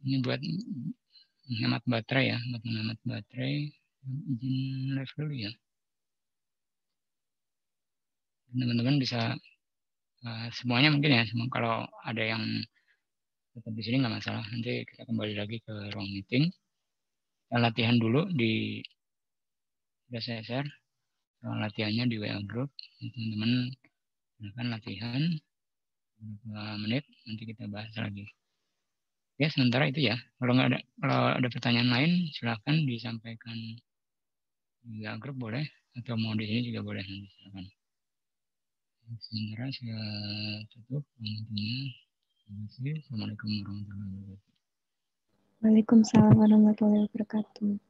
Ini buat menghemat baterai ya, buat menghemat baterai. Izin live dulu ya. Teman-teman bisa semuanya mungkin ya. Kalau ada yang tetap di sini nggak masalah. Nanti kita kembali lagi ke ruang meeting. Kita latihan dulu di sudah saya share soal latihannya di WA group. Teman-teman akan latihan beberapa menit. Nanti kita bahas lagi. Ya sementara itu ya. Kalau ada pertanyaan lain silahkan disampaikan di WA group boleh, atau mau di sini juga boleh nanti silakan. Sementara saya tutup intinya. Terima kasih. Assalamualaikum warahmatullahi wabarakatuh. Waalaikumsalam warahmatullahi wabarakatuh.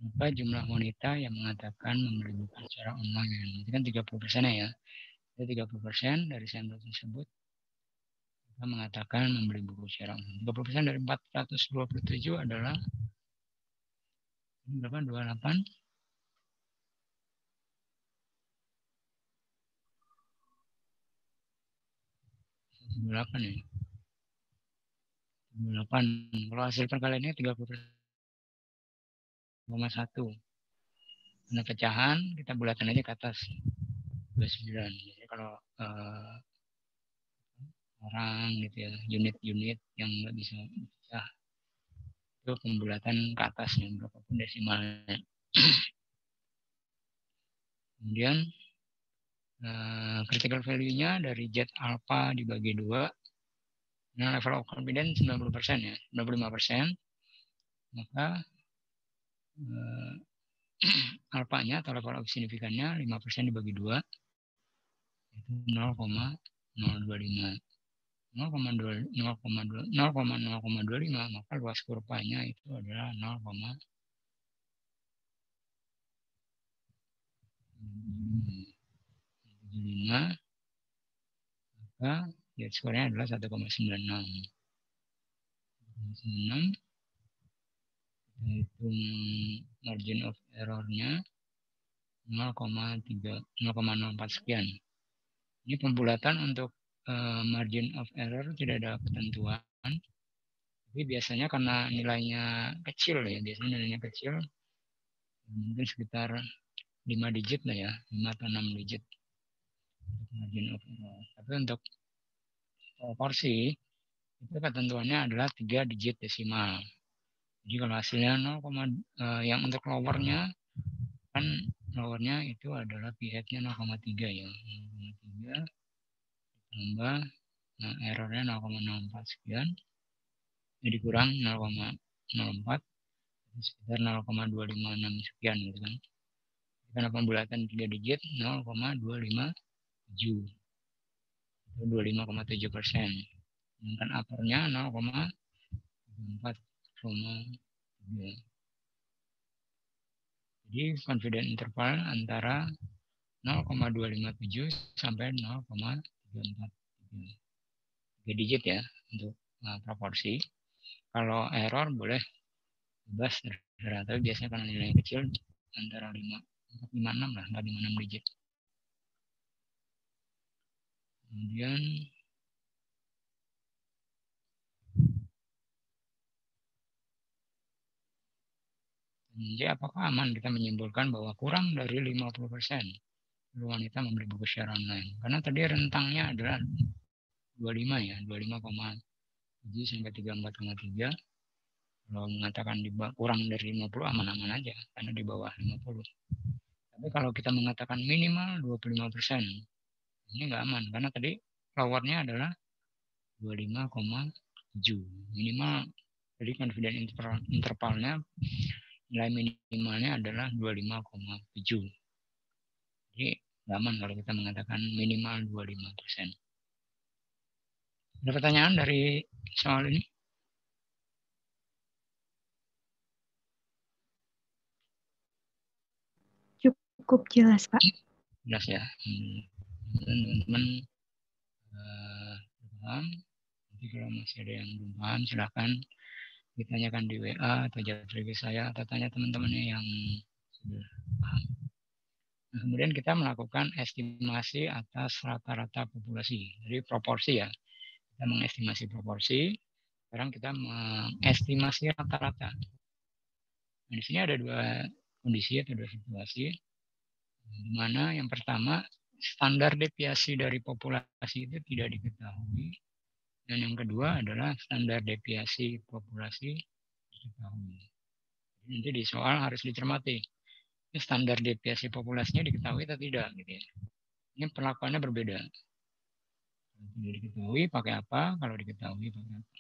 Berapa jumlah wanita yang mengatakan membeli buku secara online? Itu kan 30% ya. Jadi 30% dari sampel tersebut mengatakan membeli buku secara online. 30% dari 427 adalah berapa? 28? 28 ya. 28. Kalau hasil perkaliannya 30,1. Karena pecahan kita bulatan aja ke atas 29. Jadi kalau orang gitu ya, unit-unit yang nggak bisa pecah, itu pembulatan ke atasnya berapapun desimalnya. Kemudian critical value-nya dari Z alpha dibagi 2. Nah, level of confidence 90% ya, 95%. Maka alfanya atau level of signifikannya 5% dibagi 2 itu 0,025. 0,025 maka luas kurvanya itu adalah 0,75, maka skornya adalah 1,96. Kita hitung margin of error-nya 0,04 sekian. Ini pembulatan untuk margin of error tidak ada ketentuan, tapi biasanya karena nilainya kecil ya, biasanya nilainya kecil, mungkin sekitar 5 digit lah ya, 5 atau 6 digit untuk margin of error. Tapi untuk proporsi itu ketentuannya adalah 3 digit desimal. Jadi kalau hasilnya 0, yang untuk lowernya kan lowernya itu adalah p-hat-nya 0,3 ya, 0,3 tambah errornya 0,04 sekian, jadi kurang 0,04, sekitar 0,256 sekian gitu kan. Karena pembulatan 3 digit 0,257 atau 25,7%. Sedangkan uppernya 0,4,3. Jadi confidence interval antara 0,257 sampai 0,343. 3 digit ya untuk proporsi. Kalau error boleh bebas terserah, tapi biasanya karena nilainya kecil antara 456 lah, 456 digit. Kemudian jadi apakah aman kita menyimpulkan bahwa kurang dari 50% wanita membeli buku secara online? Karena tadi rentangnya adalah 25 ya, 25,7 sampai 34,3. Kalau mengatakan kurang dari 50 aman-aman aja, karena di bawah 50. Tapi kalau kita mengatakan minimal 25%, ini nggak aman, karena tadi lowernya adalah 25,7. Minimal, jadi confidence intervalnya, nilai minimalnya adalah 25,7. Jadi nggak aman kalau kita mengatakan minimal 25%. Ada pertanyaan dari soal ini? Cukup jelas, Pak. Jelas ya. Teman-teman paham. Nanti kalau masih ada yang belum paham, silahkan ditanyakan di WA atau japri ke saya atau tanya teman-temannya yang sudah paham. Nah, kemudian kita melakukan estimasi atas rata-rata populasi. Jadi proporsi ya. Kita mengestimasi proporsi. Sekarang kita mengestimasi rata-rata. Nah, di sini ada 2 kondisi atau 2 situasi. Di mana yang pertama, standar deviasi dari populasi itu tidak diketahui. Dan yang kedua adalah standar deviasi populasi diketahui. Nanti di soal harus dicermati. Ini standar deviasi populasinya diketahui atau tidak gitu ya. Ini perlakuannya berbeda. Kalau tidak diketahui pakai apa, kalau diketahui pakai apa.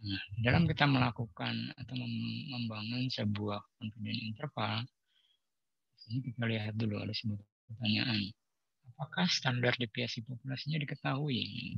Nah, dalam kita melakukan atau membangun sebuah confidence interval, ini kita lihat dulu ada sebuah pertanyaan. Apakah standar deviasi populasinya diketahui?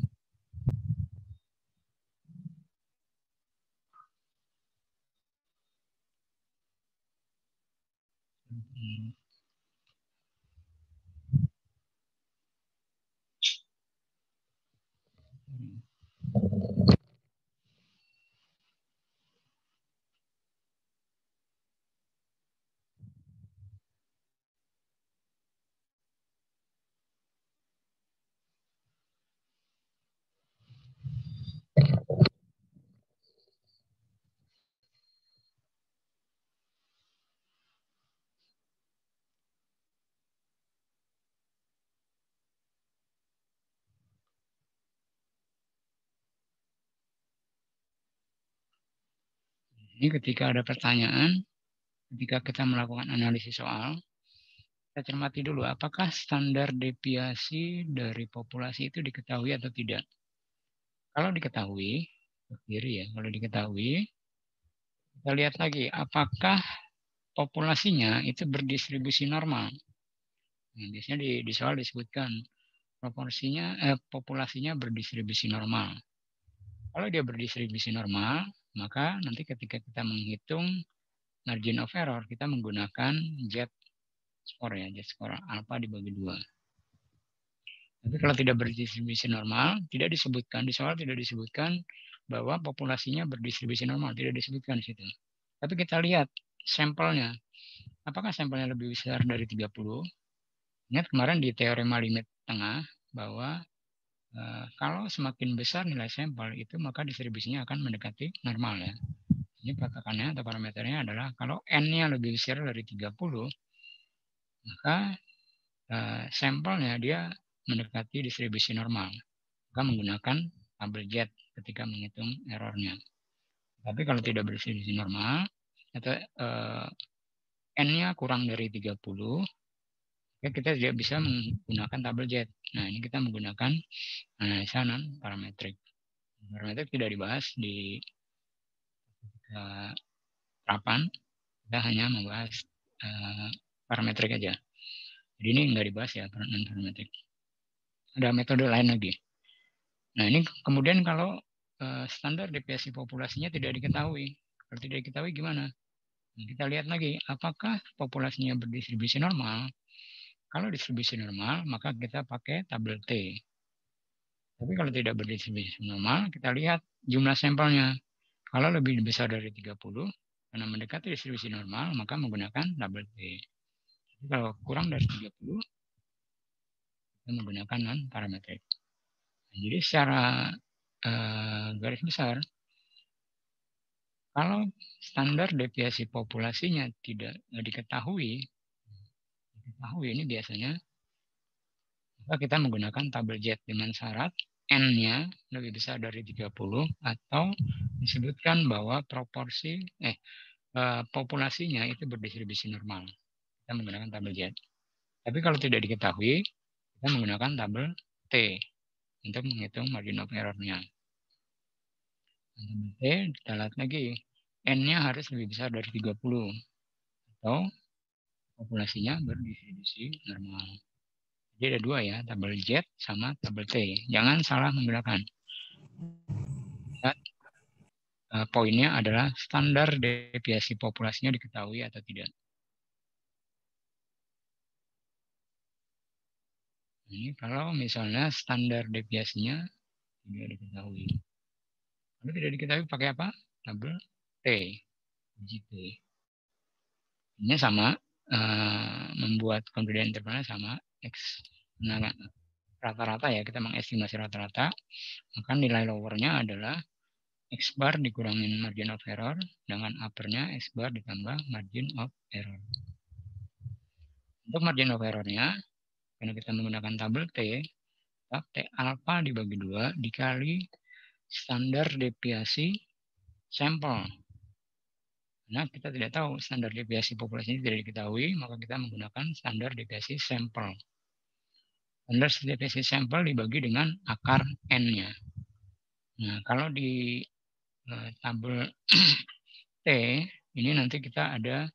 Ini ketika ada pertanyaan, ketika kita melakukan analisis soal, kita cermati dulu apakah standar deviasi dari populasi itu diketahui atau tidak. Kalau diketahui, ke kiri ya, kalau diketahui, kita lihat lagi apakah populasinya itu berdistribusi normal. Nah, biasanya di soal disebutkan populasinya berdistribusi normal. Kalau dia berdistribusi normal, maka nanti ketika kita menghitung margin of error, kita menggunakan Z-score ya, Z-score alpha dibagi 2. Tapi kalau tidak berdistribusi normal, tidak disebutkan, di soal tidak disebutkan bahwa populasinya berdistribusi normal, tidak disebutkan di situ. Tapi kita lihat sampelnya. Apakah sampelnya lebih besar dari 30? Ingat kemarin di teorema limit tengah bahwa kalau semakin besar nilai sampel itu maka distribusinya akan mendekati normal ya. Ini patokannya atau parameternya adalah kalau N-nya lebih besar dari 30, maka sampelnya dia mendekati distribusi normal. Maka menggunakan tabel Z ketika menghitung errornya. Tapi kalau tidak berdistribusi normal, atau N-nya kurang dari 30, kita tidak bisa menggunakan tabel Z. Nah, ini kita menggunakan analisa non-parametrik. Parametrik tidak dibahas di terapan, kita hanya membahas parametrik aja. Jadi ini nggak dibahas ya non-parametrik. Ada metode lain lagi. Nah, ini kemudian kalau standar deviasi populasinya tidak diketahui. Kalau tidak diketahui gimana? Nah, kita lihat lagi, apakah populasinya berdistribusi normal? Kalau distribusi normal, maka kita pakai tabel T. Tapi kalau tidak berdistribusi normal, kita lihat jumlah sampelnya. Kalau lebih besar dari 30, karena mendekati distribusi normal, maka menggunakan tabel T. Tapi kalau kurang dari 30, kita menggunakan non-parametrik. Nah, jadi secara garis besar, kalau standar deviasi populasinya tidak diketahui ini biasanya, maka kita menggunakan tabel Z dengan syarat N-nya lebih besar dari 30 atau disebutkan bahwa populasinya itu berdistribusi normal. Kita menggunakan tabel Z. Tapi kalau tidak diketahui, kita menggunakan tabel T untuk menghitung margin of error-nya. Tabel T, kita lihat lagi, N-nya harus lebih besar dari 30 atau populasinya berdistribusi normal. Jadi ada dua ya, tabel Z sama tabel T. Jangan salah menggunakan. Poinnya adalah standar deviasi populasinya diketahui atau tidak. Ini kalau misalnya standar deviasinya tidak diketahui. Kalau tidak diketahui pakai apa? Tabel T. GT. Ini sama, membuat confidence intervalnya sama X. Nah, rata-rata ya, kita mengestimasi rata-rata, maka nilai lowernya adalah X bar dikurangin margin of error, dengan uppernya X bar ditambah margin of error. Untuk margin of errornya, karena kita menggunakan tabel T, T alpha dibagi 2 dikali standar deviasi sampel. Nah, kita tidak tahu standar deviasi populasi ini tidak diketahui, maka kita menggunakan standar deviasi sampel. Standar deviasi sampel dibagi dengan akar N-nya. Nah, kalau di tabel T, ini nanti kita ada,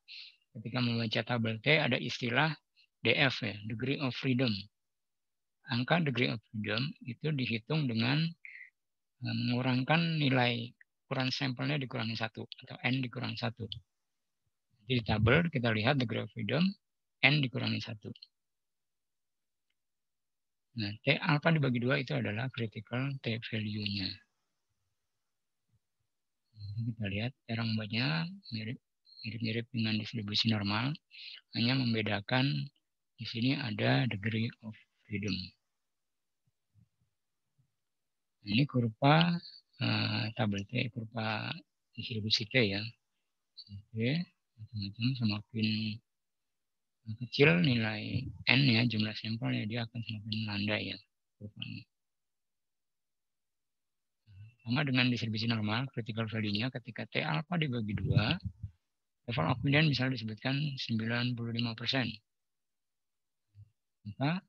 ketika membaca tabel T, ada istilah DF ya, degree of freedom. Angka degree of freedom itu dihitung dengan mengurangkan nilai ukuran sampelnya dikurangi 1 atau N dikurangi 1. Jadi di tabel kita lihat degree of freedom N dikurangi 1. Nah, T alpha dibagi 2 itu adalah critical T value-nya. Kita lihat cara membacanya mirip-mirip dengan distribusi normal, hanya membedakan di sini ada degree of freedom. Ini kurva tabel T, kurva distribusi T ya. Oke, macam-macam, semakin kecil nilai N ya, jumlah sampelnya, dia akan semakin landai ya kurvanya. Sama dengan distribusi normal, critical value-nya ketika T alpha dibagi 2, level of confidence misalnya disebutkan 95%. Maka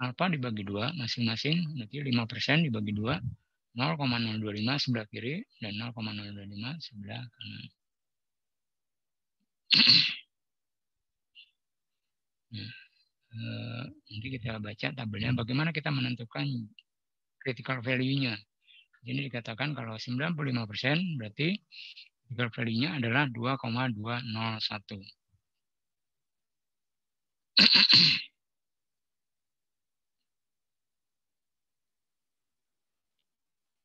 alpha dibagi 2 masing-masing nanti 5% dibagi 2, 0,025 sebelah kiri dan 0,025 sebelah kanan. Nah, nanti kita baca tabelnya bagaimana kita menentukan critical value-nya. Ini dikatakan kalau 95% berarti critical value-nya adalah 2,201.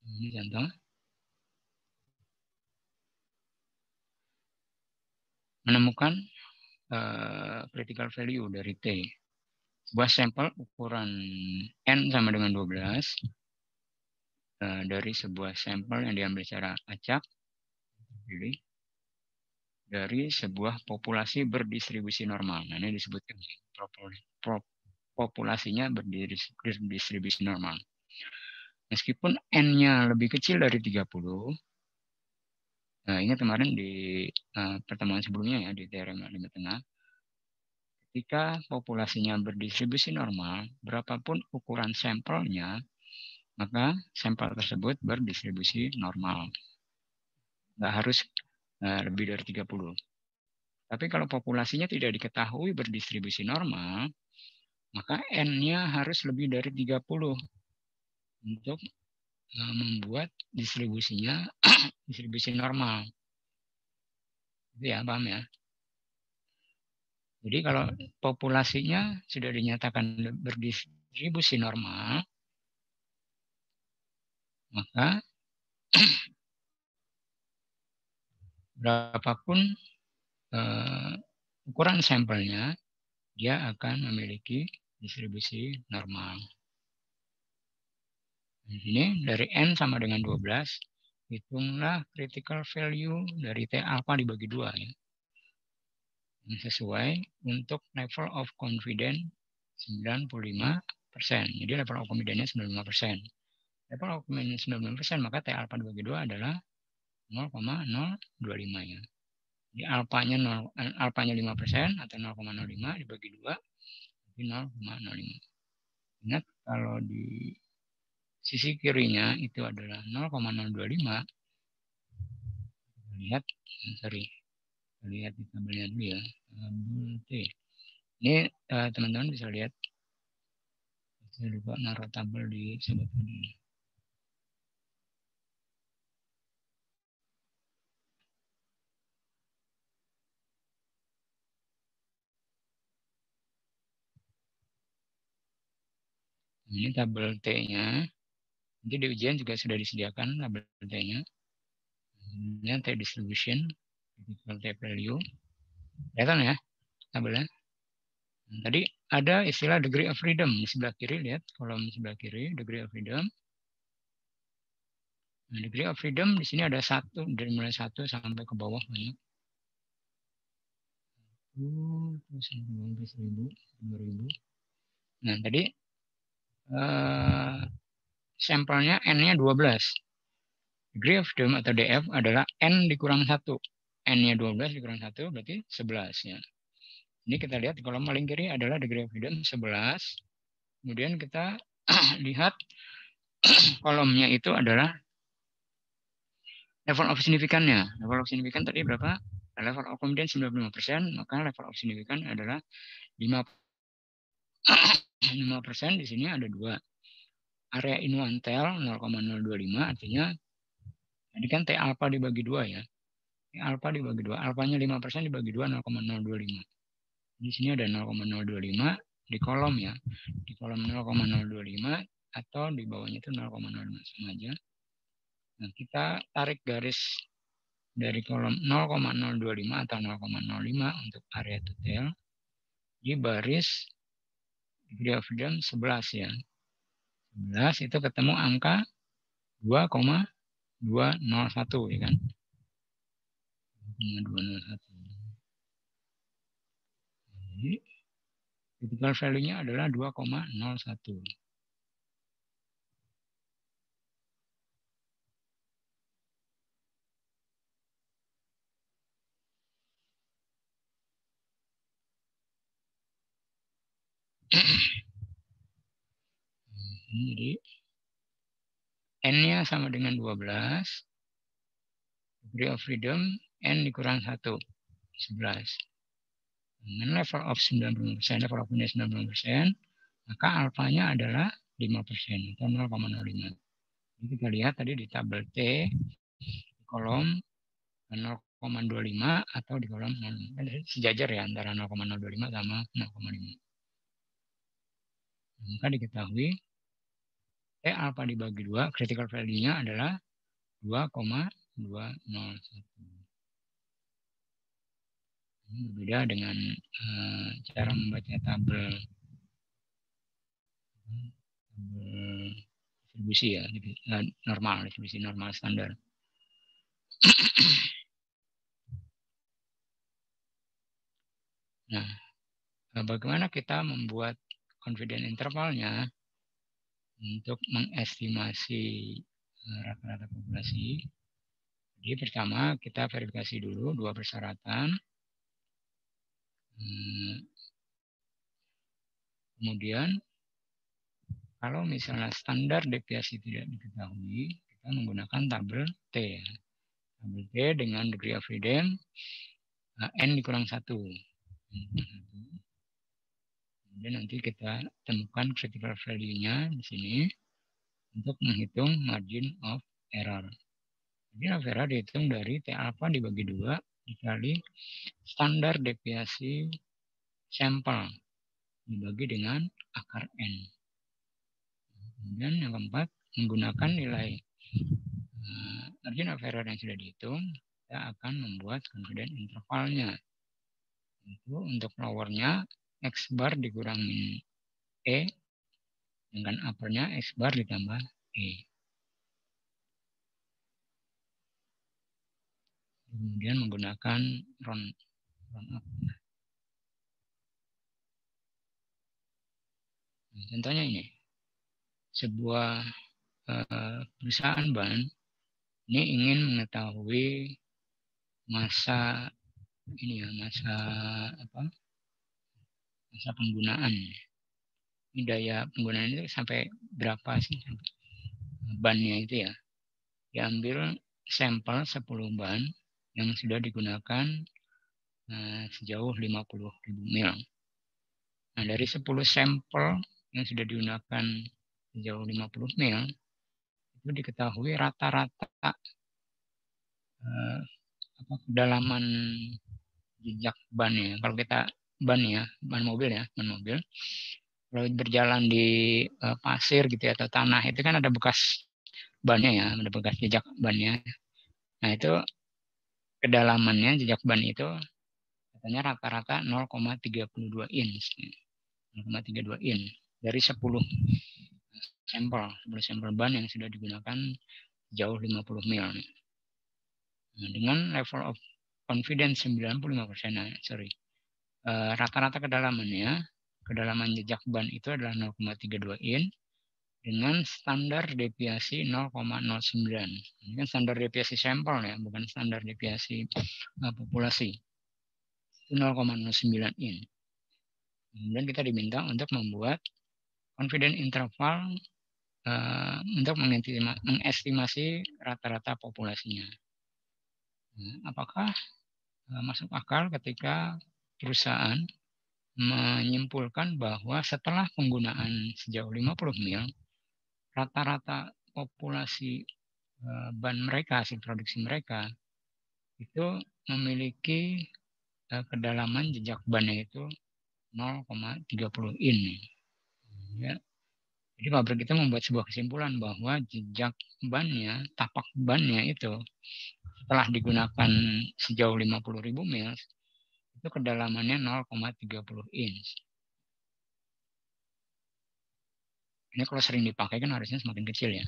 Ini contoh. Menemukan critical value dari T. Sebuah sampel ukuran N sama dengan 12 dari sebuah sampel yang diambil secara acak pilih dari sebuah populasi berdistribusi normal. Nah, ini disebutkan populasinya berdistribusi normal. Meskipun N-nya lebih kecil dari 30, nah ingat kemarin di pertemuan sebelumnya ya di teorema limit tengah, ketika populasinya berdistribusi normal, berapapun ukuran sampelnya, maka sampel tersebut berdistribusi normal. Nggak harus lebih dari 30. Tapi kalau populasinya tidak diketahui berdistribusi normal, maka N-nya harus lebih dari 30 untuk membuat distribusinya distribusi normal. Itu ya, paham ya? Jadi kalau populasinya sudah dinyatakan berdistribusi normal, maka berapapun ukuran sampelnya, dia akan memiliki distribusi normal. Di sini dari N sama dengan 12, hitunglah critical value dari T alpha dibagi 2 ya. Yang sesuai untuk level of confidence 95%. Jadi level of confidence 95%. Level of confidence 95%, maka T alpha dibagi 2 adalah 0,025 ya. Jadi alpanya 5% atau 0,05 dibagi 2 jadi 0,05. Ingat kalau di sisi kirinya itu adalah 0,025. Lihat di tabelnya dulu ya. Tabel T. Ini teman-teman bisa lihat. Saya lupa naruh tabel di sobat tadi. Ini tabel T-nya. Nanti di ujian juga sudah disediakan tabel T-nya. Ini T distribution, T value. Kelihatan ya tabelnya. Nah, tadi ada istilah degree of freedom di sebelah kiri, lihat kolom sebelah kiri degree of freedom. Nah, degree of freedom di sini ada 1 dari mulai 1 sampai ke bawah banyak. 1000, 2000. Nah, tadi sampelnya N-nya 12. Degree of freedom atau DF adalah N dikurang 1. N-nya 12 dikurang 1 berarti 11 ya. Ini kita lihat di kolom paling kiri adalah degree of freedom 11. Kemudian kita lihat kolomnya itu adalah level of signifikannya. Level of signifikan tadi berapa? Level of confidence 95%, maka level of signifikan adalah 5%. Di sini ada 2. Area in one tail 0,025 artinya tadi kan T alpha dibagi 2 ya. T alpha dibagi 2, alfanya 5% dibagi 2 0,025. Di sini ada 0,025 di kolom ya. Di kolom 0,025 atau di bawahnya itu 0,05 sama aja. Nah, kita tarik garis dari kolom 0,025 atau 0,05 untuk area to tail di baris degree of freedom 11 ya. 11 itu ketemu angka 2,201 ya kan. 2,201. Jadi critical value-nya adalah 2,01. Jadi N-nya sama dengan 12. Degree of freedom N dikurang 1. 11. Dengan level of 90%, level of confidence 90%, maka alfanya adalah 5% atau 0,05. Jadi kita lihat tadi di tabel T, di kolom 0,25 atau di kolom 0, sejajar ya antara 0,025 sama 0,5. Maka diketahui T alfa dibagi 2, critical value-nya adalah 2,201. Ini berbeda dengan cara membaca tabel distribusi ya, distribusi normal standar. Nah, bagaimana kita membuat confidence intervalnya untuk mengestimasi rata-rata populasi? Jadi pertama kita verifikasi dulu 2 persyaratan. Kemudian kalau misalnya standar deviasi tidak diketahui, kita menggunakan tabel T. Tabel T dengan degree of freedom N dikurang 1. Kemudian nanti kita temukan critical value-nya di sini untuk menghitung margin of error. Margin of error dihitung dari T alpha dibagi 2 dikali standar deviasi sampel dibagi dengan akar N. Kemudian yang keempat, menggunakan nilai margin of error yang sudah dihitung, kita akan membuat confidence intervalnya. Itu untuk lowernya X bar dikurang min E, dengan uppernya X bar ditambah E. Kemudian menggunakan round up. Nah, contohnya ini, sebuah perusahaan ban ini ingin mengetahui masa penggunaan. Ini daya penggunaan itu sampai berapa sih bannya itu ya. Diambil sampel 10 ban yang sudah digunakan sejauh 50.000 mil. Nah, dari 10 sampel yang sudah digunakan sejauh 50 mil, itu diketahui rata-rata kedalaman jejak ban ya. Kalau kita ban mobil, kalau berjalan di pasir gitu ya, atau tanah itu kan ada bekas bannya ya, ada bekas jejak bannya. Nah, itu kedalamannya jejak ban itu katanya rata-rata 0,32 inch. 0,32 inch dari 10 sampel ban yang sudah digunakan jauh 50 mil. Nah, dengan level of confidence 95%, rata-rata kedalaman jejak ban itu adalah 0,32 inch dengan standar deviasi 0,09. Ini kan standar deviasi sampel ya, bukan standar deviasi populasi. Itu 0,09 inch. Kemudian kita diminta untuk membuat confidence interval untuk mengestimasi rata-rata populasinya. Nah, apakah masuk akal ketika perusahaan menyimpulkan bahwa setelah penggunaan sejauh 50 mil, rata-rata populasi ban mereka, hasil produksi mereka, itu memiliki kedalaman jejak bannya itu 0,30 inch. Ya. Jadi pabrik itu membuat sebuah kesimpulan bahwa jejak bannya, tapak bannya itu setelah digunakan sejauh 50.000 mil, itu kedalamannya 0,30 inch. Ini kalau sering dipakai kan harusnya semakin kecil ya.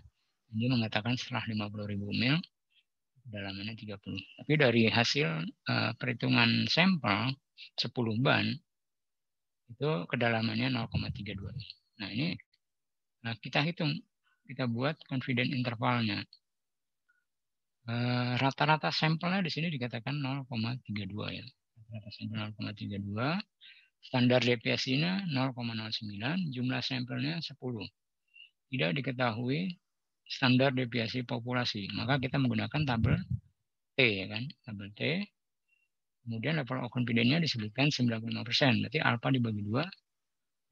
Dia mengatakan setelah 50.000 mil, kedalamannya 30. Tapi dari hasil perhitungan sampel 10 ban, itu kedalamannya 0,32. Nah, ini kita hitung, kita buat confidence intervalnya. Rata-rata sampelnya di sini dikatakan 0,32 ya. Rata-rata sampel 0,32. Standar deviasinya 0,09, jumlah sampelnya 10. Tidak diketahui standar deviasi populasi. Maka kita menggunakan tabel T, ya kan? Tabel T. Kemudian level of confidence-nya disebutkan 95%. Berarti alfa dibagi 2,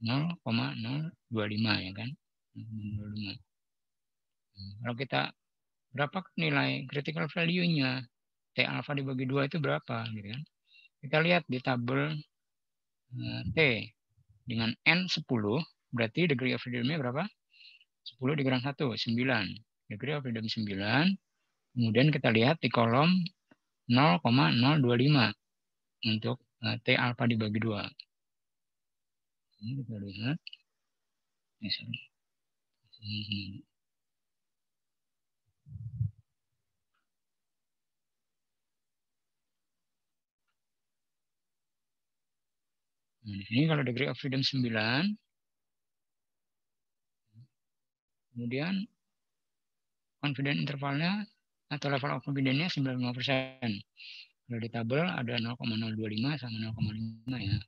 0,025, ya kan? 0,025. Kalau kita berapa nilai critical value-nya? T alfa dibagi 2 itu berapa, gitu kan? Kita lihat di tabel T dengan N 10, berarti degree of freedom-nya berapa? 10 dikurang 1, 9. Degree of freedom 9. Kemudian kita lihat di kolom 0,025 untuk T alfa dibagi 2. Ini kita lihat. Nah, di sini kalau degree of freedom 9, kemudian confidence intervalnya atau level of confidence-nya 95%. Kalau di tabel ada 0,025 sama 0,5 ya.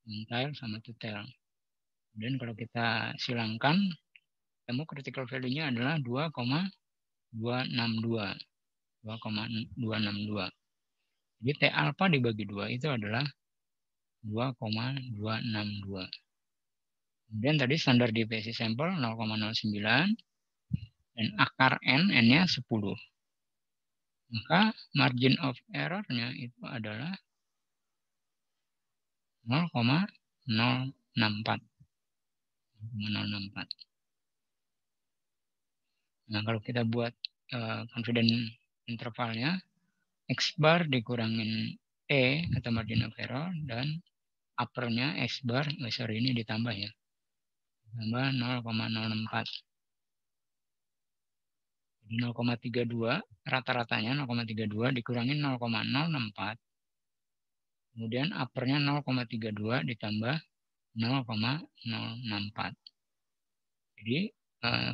One-tail sama two-tail. Kemudian kalau kita silangkan, temu critical value-nya adalah 2,262. 2,262. Jadi T alpha dibagi 2 itu adalah 2,262. Kemudian tadi standar deviasi sampel 0,09 dan akar N-nya 10. Maka margin of error-nya itu adalah 0,064. 0,064. Nah, kalau kita buat confidence intervalnya, X bar dikurangin E atau margin of error, dan uppernya X bar, ini ditambah ya. Tambah 0,064. Jadi 0,32, rata-ratanya 0,32 dikurangin 0,064. Kemudian uppernya 0,32 ditambah 0,064. Jadi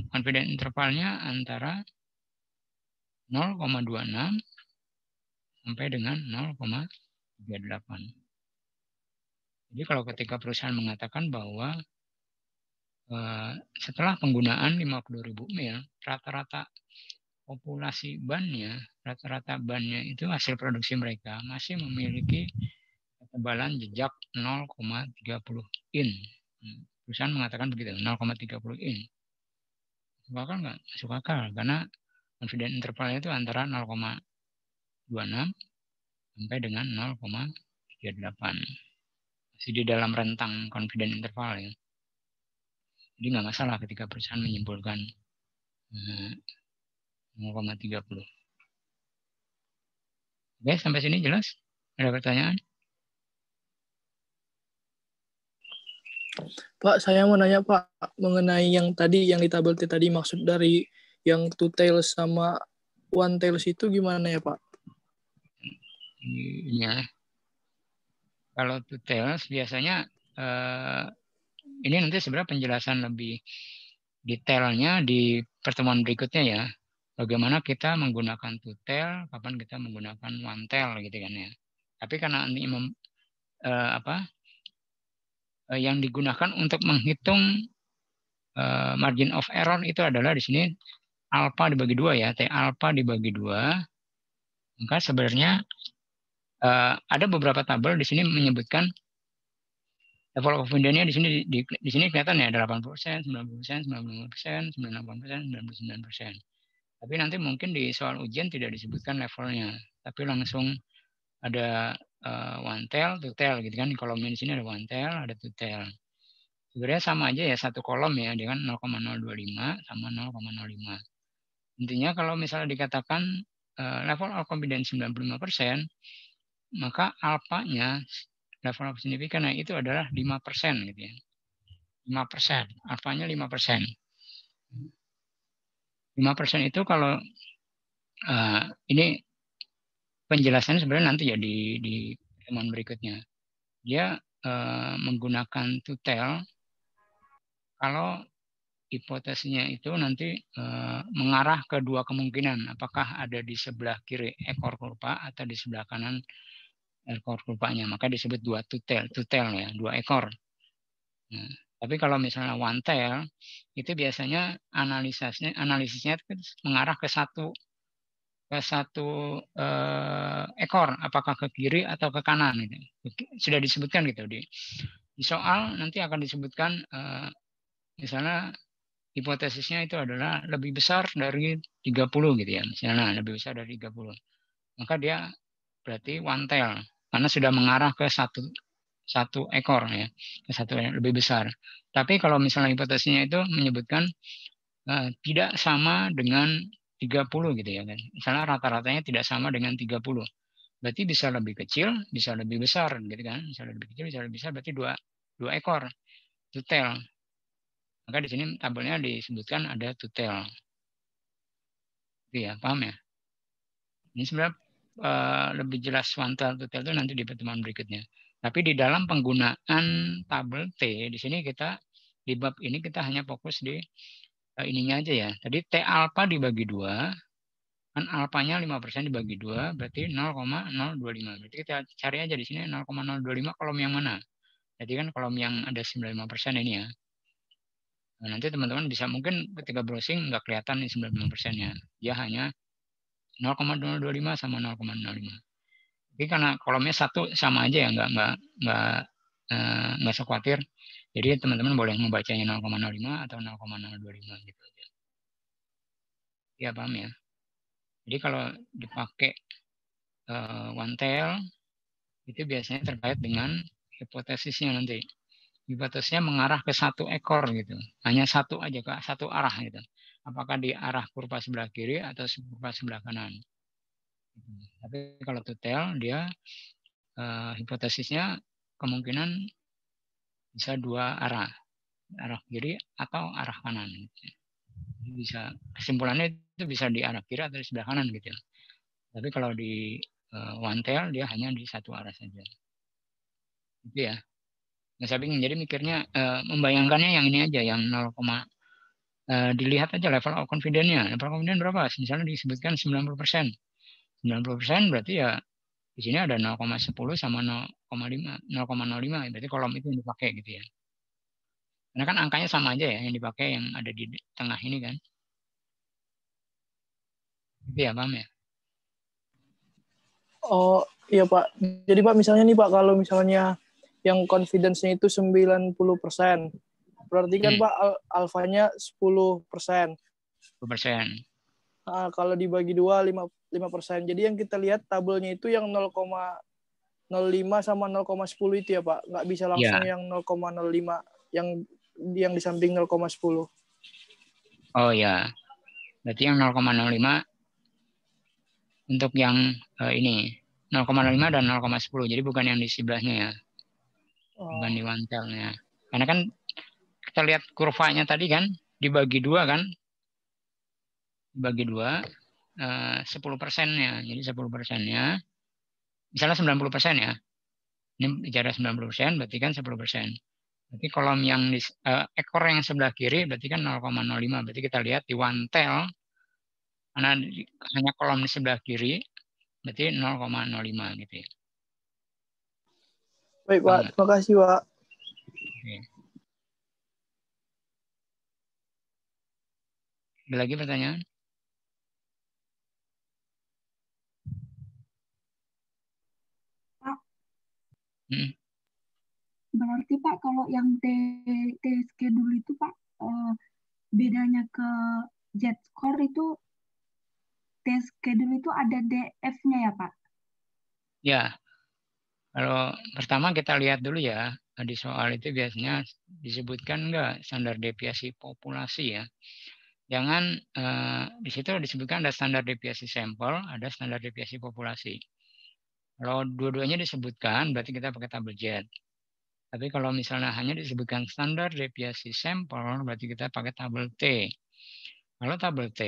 confidence intervalnya antara 0,26 sampai dengan 0,38. Jadi kalau ketika perusahaan mengatakan bahwa setelah penggunaan 50.000 mil, rata-rata populasi bannya, rata-rata bannya itu hasil produksi mereka masih memiliki ketebalan jejak 0,30 in. Perusahaan mengatakan begitu, 0,30 in. Masuk akal nggak? Masuk akal, karena confidence intervalnya itu antara 0,26 sampai dengan 0,38. Masih di dalam rentang confidence interval ya. Jadi nggak masalah ketika perusahaan menyimpulkan 0,30. Oke, sampai sini jelas? Ada pertanyaan? Pak, saya mau nanya Pak mengenai yang tadi yang di tabel T tadi, maksud dari yang two tails sama one tails itu gimana ya Pak? Iya. Kalau two tails biasanya ini nanti sebenarnya penjelasan lebih detailnya di pertemuan berikutnya ya. Bagaimana kita menggunakan two tail, kapan kita menggunakan one tail gitu kan ya. Tapi karena ini yang digunakan untuk menghitung margin of error itu adalah di sini alpha dibagi 2 ya, T alpha dibagi 2. Maka sebenarnya ada beberapa tabel di sini menyebutkan level of confidence-nya di sini kelihatan ya, ada 80%, 90%, 95%, 98%, 99%. Tapi nanti mungkin di soal ujian tidak disebutkan levelnya, tapi langsung ada one tail, two tail gitu kan. Di kolomnya di sini ada one tail, ada two tail. Sebenarnya sama aja ya, satu kolom ya, dengan 0,025 sama 0,05. Intinya kalau misalnya dikatakan level of confidence 95%, maka alfanya level of significance itu adalah 5% gitu ya. 5%, alfanya 5%. 5% itu kalau ini penjelasannya sebenarnya nanti ya di pertemuan berikutnya. Dia menggunakan two tail kalau hipotesisnya itu nanti mengarah ke dua kemungkinan, apakah ada di sebelah kiri ekor kurva atau di sebelah kanan ekor kurvanya, maka disebut dua tutel ya, 2 ekor. Nah, tapi kalau misalnya one tail itu biasanya analisisnya mengarah ke satu ekor, apakah ke kiri atau ke kanan gitu. Sudah disebutkan gitu di soal, nanti akan disebutkan misalnya hipotesisnya itu adalah lebih besar dari 30 gitu ya, misalnya lebih besar dari 30. Maka dia berarti one tail karena sudah mengarah ke satu ekor ya, ke satu yang lebih besar. Tapi kalau misalnya hipotesisnya itu menyebutkan tidak sama dengan 30 gitu ya kan. Misalnya rata-ratanya tidak sama dengan 30. Berarti bisa lebih kecil, bisa lebih besar gitu kan. Bisa lebih kecil, bisa lebih besar, berarti dua ekor, two tail. Maka di sini tabelnya disebutkan ada two tail. Itu ya, paham ya? Ini sebenarnya lebih jelas one tail, two tail itu nanti di pertemuan berikutnya. Tapi di dalam penggunaan tabel T, di sini kita, di bab ini kita hanya fokus di ininya aja ya. Tadi T alpha dibagi 2, kan alfanya 5% dibagi 2, berarti 0,025. Berarti kita cari aja di sini 0,025 kolom yang mana. Jadi kan kolom yang ada 95% ini ya. Nah, nanti teman-teman bisa mungkin ketika browsing nggak kelihatan nih 95%-nya. Dia hanya 0,025 sama 0,05. Jadi karena kolomnya satu sama aja ya, nggak usah khawatir. Jadi teman-teman boleh membacanya 0,05 atau 0,025 gitu aja. Ya paham ya. Jadi kalau dipakai one tail itu biasanya terkait dengan hipotesisnya nanti. Hipotesisnya mengarah ke satu ekor gitu. Hanya satu aja, ke satu arah gitu. Apakah di arah kurva sebelah kiri atau kurva sebelah kanan. Tapi kalau two tail dia hipotesisnya kemungkinan bisa dua arah. Arah kiri atau arah kanan. Bisa kesimpulannya itu bisa di arah kiri atau di sebelah kanan gitu. Tapi kalau di one tail dia hanya di satu arah saja. Gitu ya. Nah, saya bingung. Jadi mikirnya membayangkannya yang ini aja, yang 0, dilihat aja level of confidence-nya. Level of confidence berapa? Misalnya disebutkan 90%. 90% berarti ya di sini ada 0,10 sama 0,5. 0,05 berarti kolom itu yang dipakai gitu ya. Karena kan angkanya sama aja ya yang dipakai yang ada di tengah ini kan. Gitu ya, paham ya? Oh, iya Pak. Jadi Pak, misalnya nih Pak, kalau misalnya yang confidence-nya itu 90%, berarti kan Pak alfanya 10%. 10%. Nah, kalau dibagi 2, 5%. Jadi yang kita lihat tabelnya itu yang 0,05 sama 0,10 itu ya Pak. Nggak bisa langsung yang 0,05 yang di samping 0,10. Oh ya. Berarti yang 0,05 untuk yang ini 0,05 dan 0,10. Jadi bukan yang di sebelahnya ya. Bukan di one tail-nya. Karena kan kita lihat kurvanya tadi kan dibagi 2 kan. Dibagi 2 10%-nya. Jadi 10%-nya misalnya 90% ya. Ini bicara 90% berarti kan 10%. Berarti kolom yang ekor yang sebelah kiri berarti kan 0,05. Berarti kita lihat di one tail karena hanya kolom di sebelah kiri berarti 0,05 gitu ya. Baik Pak, terima kasih Pak. Oke. Ada lagi pertanyaan? Pak, berarti Pak kalau yang T schedule itu Pak bedanya ke jet score itu T schedule itu ada DF-nya ya Pak? Ya, kalau pertama kita lihat dulu ya, di soal itu biasanya disebutkan enggak standar deviasi populasi ya. Jangan di situ disebutkan ada standar deviasi sampel, ada standar deviasi populasi. Kalau dua-duanya disebutkan berarti kita pakai tabel jet. Tapi kalau misalnya hanya disebutkan standar deviasi sampel berarti kita pakai tabel T. Kalau tabel T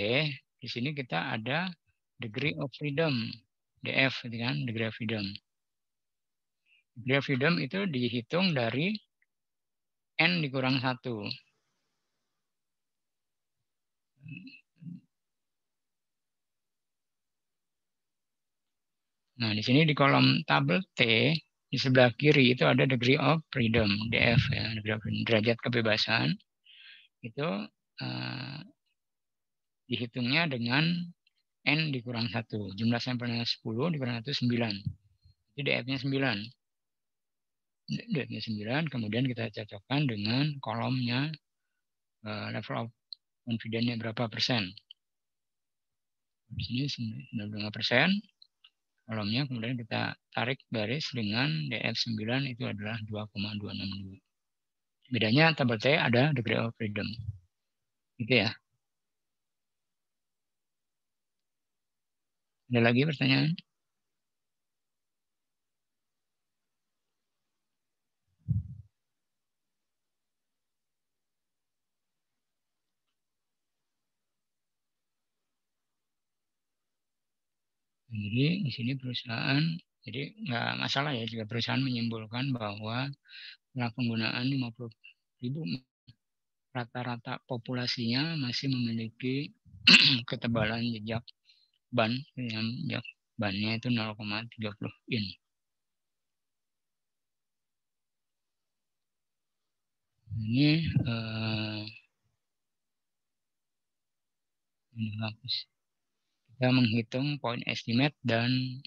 di sini kita ada degree of freedom, DF gitu kan, degree of freedom. Degree of freedom itu dihitung dari N dikurang 1. Nah, di sini di kolom tabel T, di sebelah kiri itu ada degree of freedom, DF ya, degree of freedom, derajat kebebasan. Itu dihitungnya dengan N dikurang 1. Jumlah sampelnya 10 dikurang 1, 9. Jadi DF-nya 9. DF-nya 9, kemudian kita cocokkan dengan kolomnya level of confidence-nya berapa persen. Di sini 95%. Kolomnya kemudian kita tarik garis dengan DF9 itu adalah 2,262. Bedanya tabel T ada degree of freedom. Gitu ya. Ada lagi pertanyaan? Jadi di sini perusahaan, jadi nggak masalah ya jika perusahaan menyimpulkan bahwa setelah penggunaan 50.000 rata-rata populasinya masih memiliki ketebalan jejak ban, yang jejak bannya itu 0,30 in. Ini hapus. Kita menghitung point estimate dan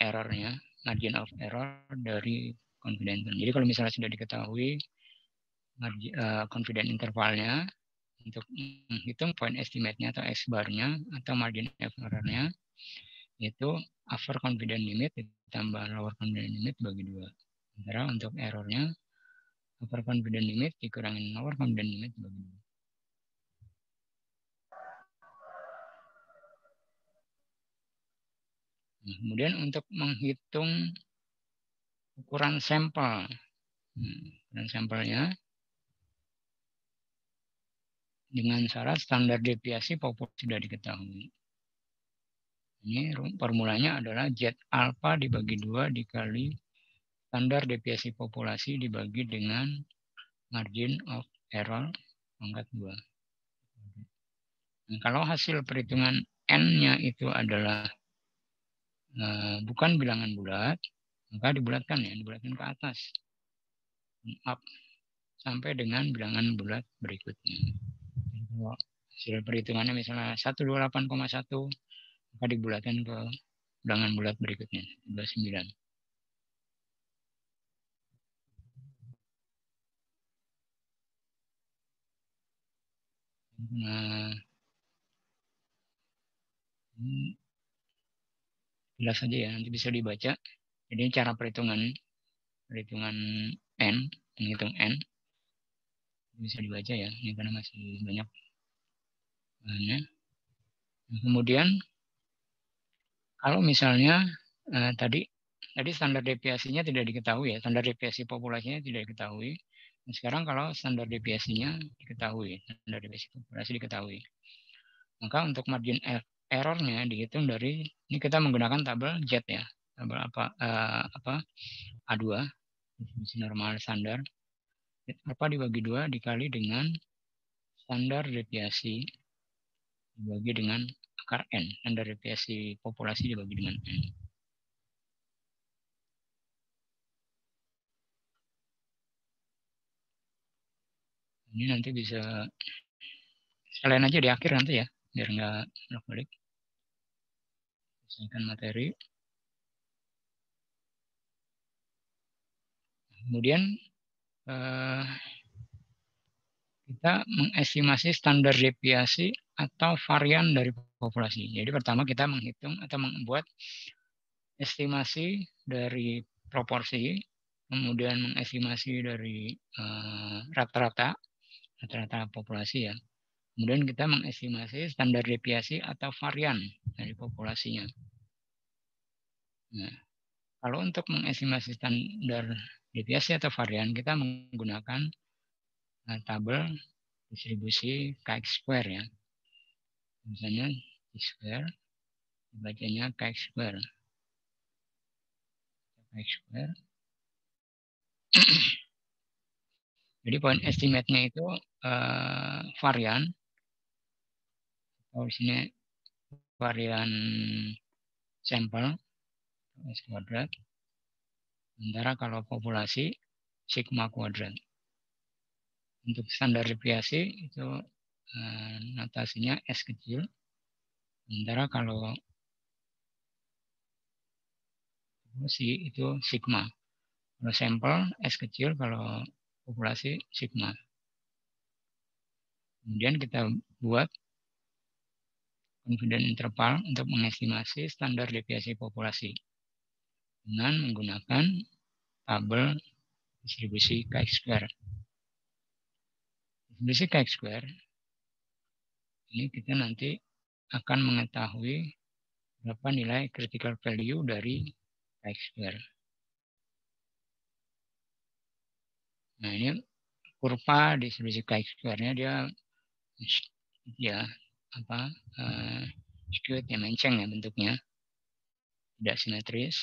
errornya, margin of error dari confidence. Jadi kalau misalnya sudah diketahui confidence intervalnya, untuk menghitung point estimate-nya atau X-bar-nya atau margin of error-nya, itu upper confidence limit ditambah lower confidence limit bagi 2. Sementara untuk error-nya, upper confidence limit dikurangin lower confidence limit bagi 2. Nah, kemudian untuk menghitung ukuran sampel, ukuran sampelnya dengan syarat standar deviasi populasi sudah diketahui. Ini formulanya adalah Z alpha dibagi 2 dikali standar deviasi populasi dibagi dengan margin of error pangkat 2. Nah, kalau hasil perhitungan N-nya itu adalah bukan bilangan bulat, maka dibulatkan ya, dibulatkan ke atas. Up sampai dengan bilangan bulat berikutnya. Kalau hasil perhitungannya misalnya 128,1, maka dibulatkan ke bilangan bulat berikutnya, 29. Nah, jelas saja ya, nanti bisa dibaca. Jadi cara perhitungan N, menghitung N, bisa dibaca ya, ini karena masih banyak bahannya. Nah, kemudian kalau misalnya tadi standar deviasinya tidak diketahui ya, standar deviasi populasinya tidak diketahui. Nah, sekarang kalau standar deviasinya diketahui, standar deviasi populasi diketahui, maka untuk margin errornya dihitung dari, ini kita menggunakan tabel Z ya, tabel A2, distribusi normal standar, apa dibagi 2 dikali dengan standar deviasi dibagi dengan akar N, standar deviasi populasi dibagi dengan N. Ini nanti bisa sekalian aja di akhir nanti ya, biar nggak bolak-balik. Selesaikan materi. Kemudian kita mengestimasi standar deviasi atau varian dari populasi. Jadi pertama kita menghitung atau membuat estimasi dari proporsi, kemudian mengestimasi dari rata-rata populasi ya. Kemudian kita mengestimasi standar deviasi atau varian dari populasinya. Nah, kalau untuk mengestimasi standar deviasi atau varian, kita menggunakan tabel distribusi Chi-square ya. Misalnya Chi-square, dibacanya Chi-square. Chi-square. Jadi point estimate-nya itu varian, atau di sini varian sampel S kuadrat. Sementara kalau populasi sigma kuadrat. Untuk standar deviasi itu notasinya S kecil. Sementara kalau populasi itu sigma. Kalau sampel S kecil, kalau populasi sigma. Kemudian kita buat confidence interval untuk mengestimasi standar deviasi populasi dengan menggunakan tabel distribusi chi-square. Distribusi chi-square ini kita nanti akan mengetahui berapa nilai critical value dari chi-square. Nah, ini kurva distribusi chi-square-nya dia skewed ya, menceng ya bentuknya, tidak simetris,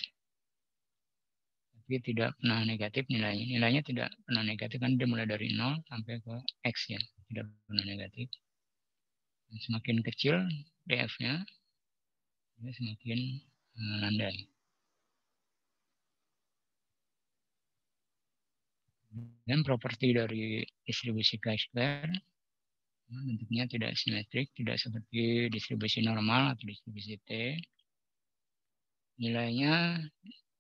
tapi tidak pernah negatif nilainya. Nilainya tidak pernah negatif kan dia mulai dari 0 sampai ke X ya, tidak pernah negatif. Dan semakin kecil DF-nya, dia semakin landai. Dan properti dari distribusi chi-square bentuknya tidak simetrik, tidak seperti distribusi normal atau distribusi T. Nilainya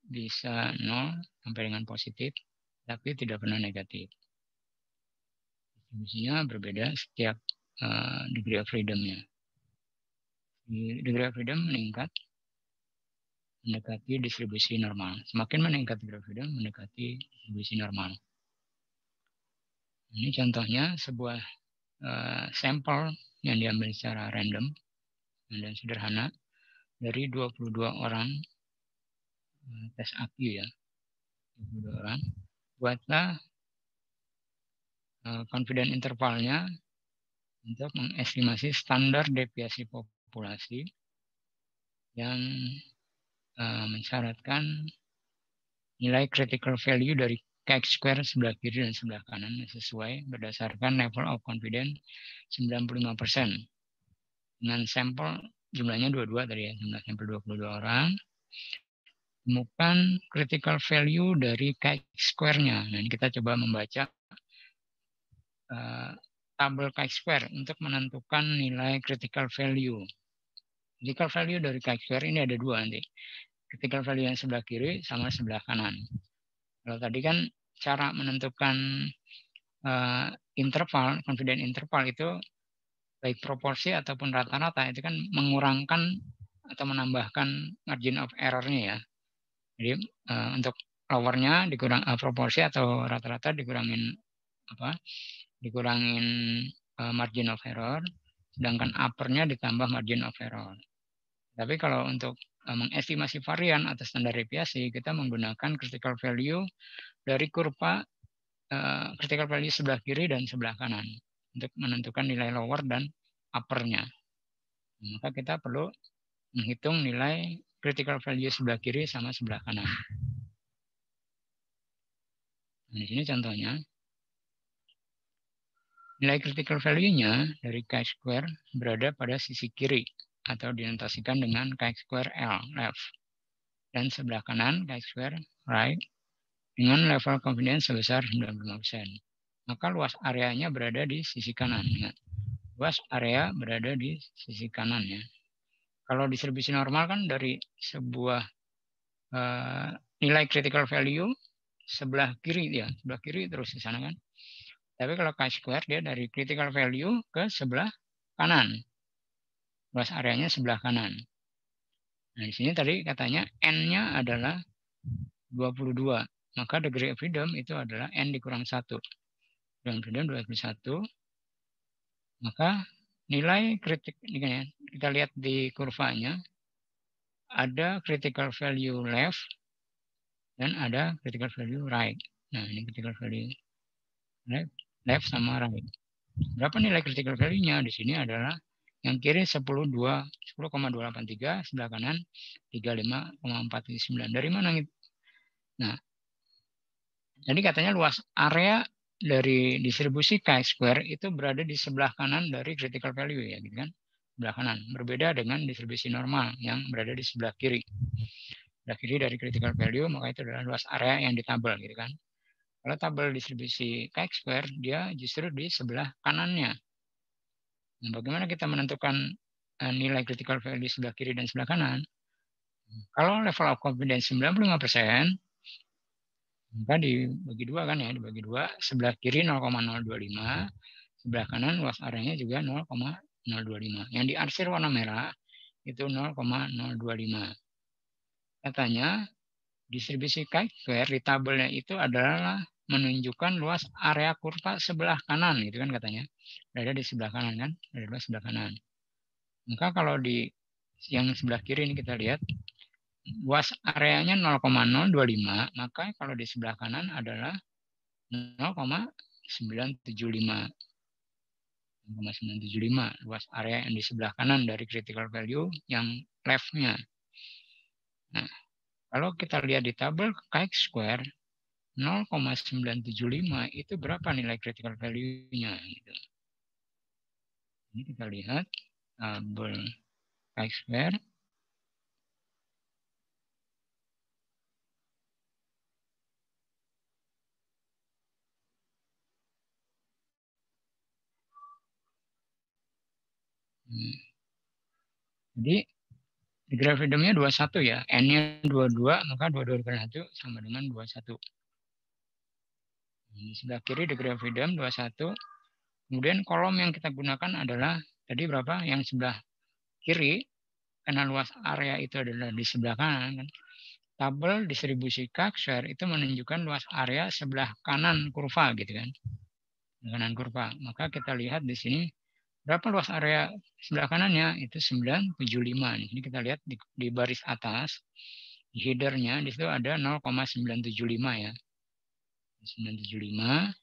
bisa 0 sampai dengan positif, tapi tidak pernah negatif. Distribusinya berbeda setiap degree of freedom-nya. Degree of freedom meningkat mendekati distribusi normal. Semakin meningkat degree of freedom mendekati distribusi normal. Ini contohnya sebuah sampel yang diambil secara random dan sederhana dari 22 orang tes AQ ya. 22 orang. Buatlah confidence intervalnya untuk mengestimasi standar deviasi populasi yang mensyaratkan nilai critical value dari chi-square sebelah kiri dan sebelah kanan sesuai berdasarkan level of confidence 95%. Dengan sampel jumlahnya 22 tadi ya, jumlah sampel 22 orang. Temukan critical value dari chi-square-nya. Nah, ini kita coba membaca tabel chi-square untuk menentukan nilai critical value. Critical value dari chi-square ini ada dua nanti. Critical value yang sebelah kiri sama sebelah kanan. Kalau tadi kan cara menentukan interval, confidence interval itu baik proporsi ataupun rata-rata itu kan mengurangkan atau menambahkan margin of error-nya ya. Jadi untuk lowernya dikurang proporsi atau rata-rata dikurangin dikurangin margin of error, sedangkan uppernya ditambah margin of error. Tapi kalau untuk mengestimasi varian atau standar deviasi, kita menggunakan critical value dari kurva critical value sebelah kiri dan sebelah kanan untuk menentukan nilai lower dan uppernya. Maka kita perlu menghitung nilai critical value sebelah kiri sama sebelah kanan. Nah, di sini contohnya. Nilai critical value-nya dari chi-square berada pada sisi kiri atau dinotasikan dengan chi-square L, left. Dan sebelah kanan chi-square right dengan level confidence sebesar 95%. Maka luas areanya berada di sisi kanan. Nah, luas area berada di sisi kanan ya. Kalau distribusi normal kan dari sebuah nilai critical value sebelah kiri ya, sebelah kiri terus di sana kan. Tapi kalau chi-square dia dari critical value ke sebelah kanan. Luas areanya sebelah kanan. Nah, di sini tadi katanya N-nya adalah 22. Maka degree of freedom itu adalah N dikurang 1. Degree of freedom 21. Maka nilai kita lihat di kurvanya ada critical value left dan ada critical value right. Nah, ini critical value left sama right. Berapa nilai critical value-nya? Di sini adalah yang kiri 10,283, sebelah kanan 35,49. Dari mana? Nah, jadi katanya luas area dari distribusi chi-square itu berada di sebelah kanan dari critical value ya, gitu kan? sebelah kanan. Berbeda dengan distribusi normal yang berada di sebelah kiri. Sebelah kiri dari critical value, maka itu adalah luas area yang ditabel, gitu kan. Kalau tabel distribusi chi-square, dia justru di sebelah kanannya. Nah, bagaimana kita menentukan nilai critical value di sebelah kiri dan sebelah kanan? Kalau level of confidence 95%, maka dibagi dua kan ya, dibagi dua, sebelah kiri 0,025, sebelah kanan luas areanya juga 0,025. Yang diarsir warna merah itu 0,025. Katanya distribusi chi-square di tabelnya itu adalah menunjukkan luas area kurva sebelah kanan, gitu kan katanya. Berada di sebelah kanan kan, berada di sebelah kanan. Maka kalau di yang sebelah kiri ini kita lihat luas areanya 0,025, maka kalau di sebelah kanan adalah 0,975. 0,975 luas area yang di sebelah kanan dari critical value yang left-nya. Nah, kalau kita lihat di tabel chi-square 0,975 itu berapa nilai critical value-nya gitu. Ini kita lihat tabel chi-square. Jadi degree of freedom-nya 21 ya. N-nya 22, maka 22 dikali 1 sama dengan 21. Di sebelah kiri degree of freedom 21. Kemudian kolom yang kita gunakan adalah tadi berapa? Yang sebelah kiri, karena luas area itu adalah di sebelah kanan. Kan? Tabel distribusi chi-square itu menunjukkan luas area sebelah kanan kurva gitu kan. Kanan kurva. Maka kita lihat di sini berapa luas area sebelah kanannya? Itu 975. Di sini kita lihat di baris atas, di header-nya di situ ada 0,975 ya. 975.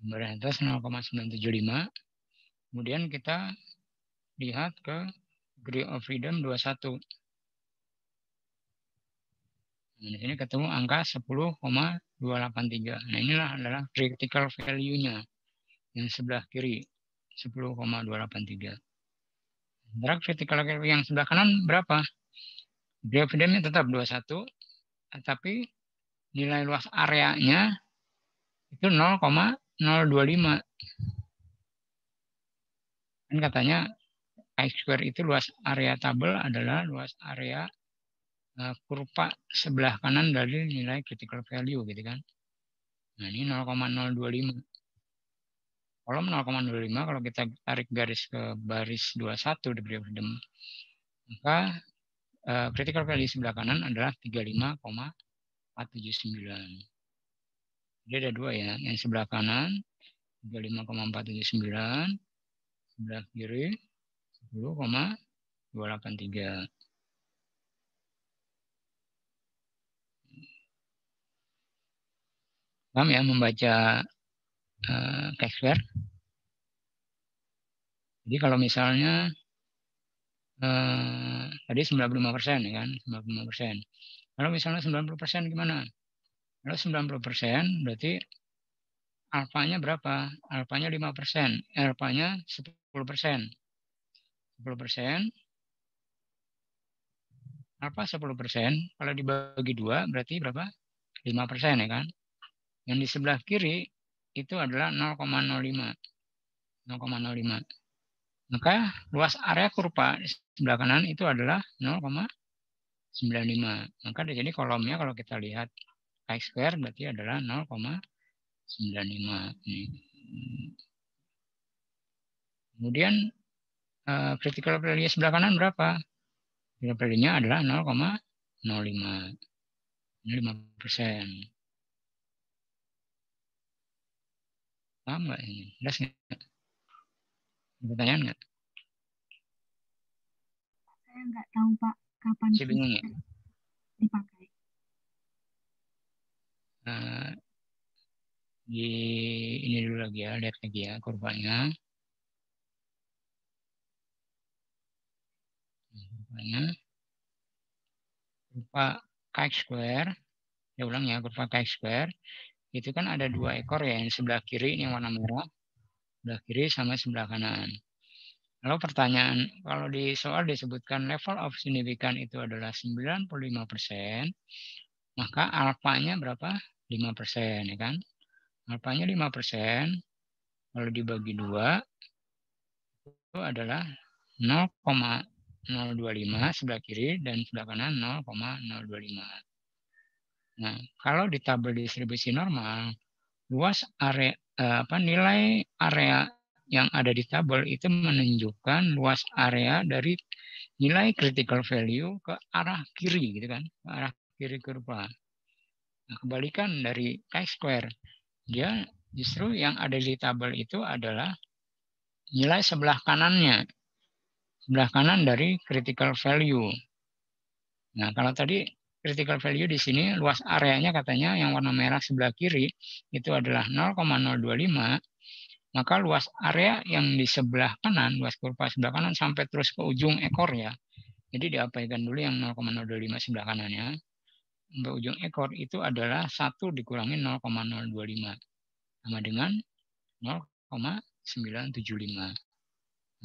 Baris atas 0,975. Kemudian kita lihat ke degree of freedom 21. Nah, di sini ketemu angka 10,283. Nah, inilah adalah critical value-nya yang sebelah kiri 10,283. Sementara critical value yang sebelah kanan berapa? Degree of freedom-nya tetap 21, tapi nilai luas areanya itu 0,025. Kan katanya chi-square itu luas area tabel adalah luas area kurva sebelah kanan dari nilai critical value gitu kan. Nah, ini 0,025. Kolom 0,25 kalau kita tarik garis ke baris 21 degree of freedom, maka critical value sebelah kanan adalah 35,479. Jadi ada dua ya, yang sebelah kanan 35,479, sebelah kiri 10,283. Paham ya membaca chi-square? Jadi kalau misalnya tadi 95% ya kan, 95%. Kalau misalnya 90% gimana? Kalau 90% berarti alfanya berapa? Alfanya 5%, alfanya 10%. 10%, alfa 10%, kalau dibagi 2 berarti berapa? 5% ya kan? Yang di sebelah kiri itu adalah 0,05. 0,05. Maka luas area kurva di sebelah kanan itu adalah 0,95. Maka di sini kolomnya kalau kita lihat chi-square berarti adalah 0,95. Kemudian critical value sebelah kanan berapa? Critical value-nya adalah 0,05. Ini 5%. Paham nggak ini? Jelas nggak? Pertanyaan nggak? Saya nggak tahu Pak kapan Saya bingung ya? dipakai. Di ini dulu lagi ya, lihat lagi ya kurvanya. Kurva chi-square, ya ulang ya, kurva chi-square itu kan ada 2 ekor ya, yang sebelah kiri ini yang warna merah, sebelah kiri sama sebelah kanan. Lalu pertanyaan, kalau di soal disebutkan level of significance itu adalah 95%, maka alfanya berapa? 5%, ya kan? Alfanya 5%, kalau dibagi 2, itu adalah 0,025 sebelah kiri dan sebelah kanan 0,025. Nah, kalau di tabel distribusi normal, luas area nilai area yang ada di tabel itu menunjukkan luas area dari nilai critical value ke arah kiri gitu kan, ke arah kiri kurva. Nah, kebalikan dari chi-square, dia justru yang ada di tabel itu adalah nilai sebelah kanannya, sebelah kanan dari critical value. Nah, kalau tadi critical value di sini luas areanya katanya yang warna merah sebelah kiri itu adalah 0,025, maka luas area yang di sebelah kanan, luas kurva sebelah kanan sampai terus ke ujung ekor ya. Jadi diabaikan dulu yang 0,025 sebelah kanannya. Sampai ujung ekor itu adalah 1 dikurangi 0,025 sama dengan 0,975.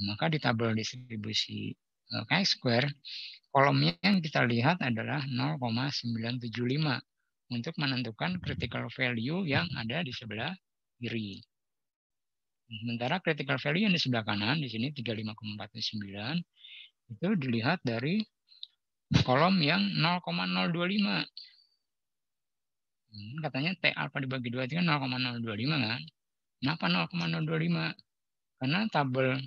Maka di tabel distribusi chi-square, kolomnya yang kita lihat adalah 0,975 untuk menentukan critical value yang ada di sebelah kiri. Sementara critical value yang di sebelah kanan, di sini 35,49, itu dilihat dari kolom yang 0,025. Katanya T alpha dibagi 2 itu kan 0,025 kan. Kenapa 0,025? Karena tabel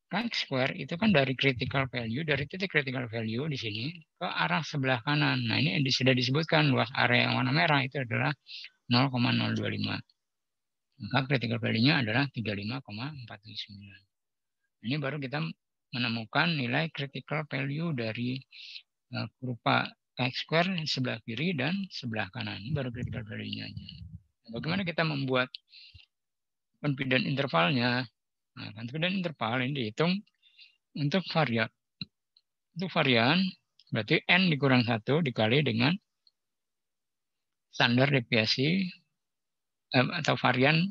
chi-square itu kan dari critical value, dari titik critical value di sini ke arah sebelah kanan. Nah, ini sudah disebutkan luas area yang warna merah itu adalah 0,025. Maka critical value-nya adalah 35,49. Ini baru kita menemukan nilai critical value dari kurva chi-square sebelah kiri dan sebelah kanan. Ini baru critical value-nya aja. Nah, bagaimana kita membuat confidence intervalnya? Nah, confidence interval ini dihitung untuk varian. Untuk varian berarti N dikurang 1 dikali dengan standar deviasi atau varian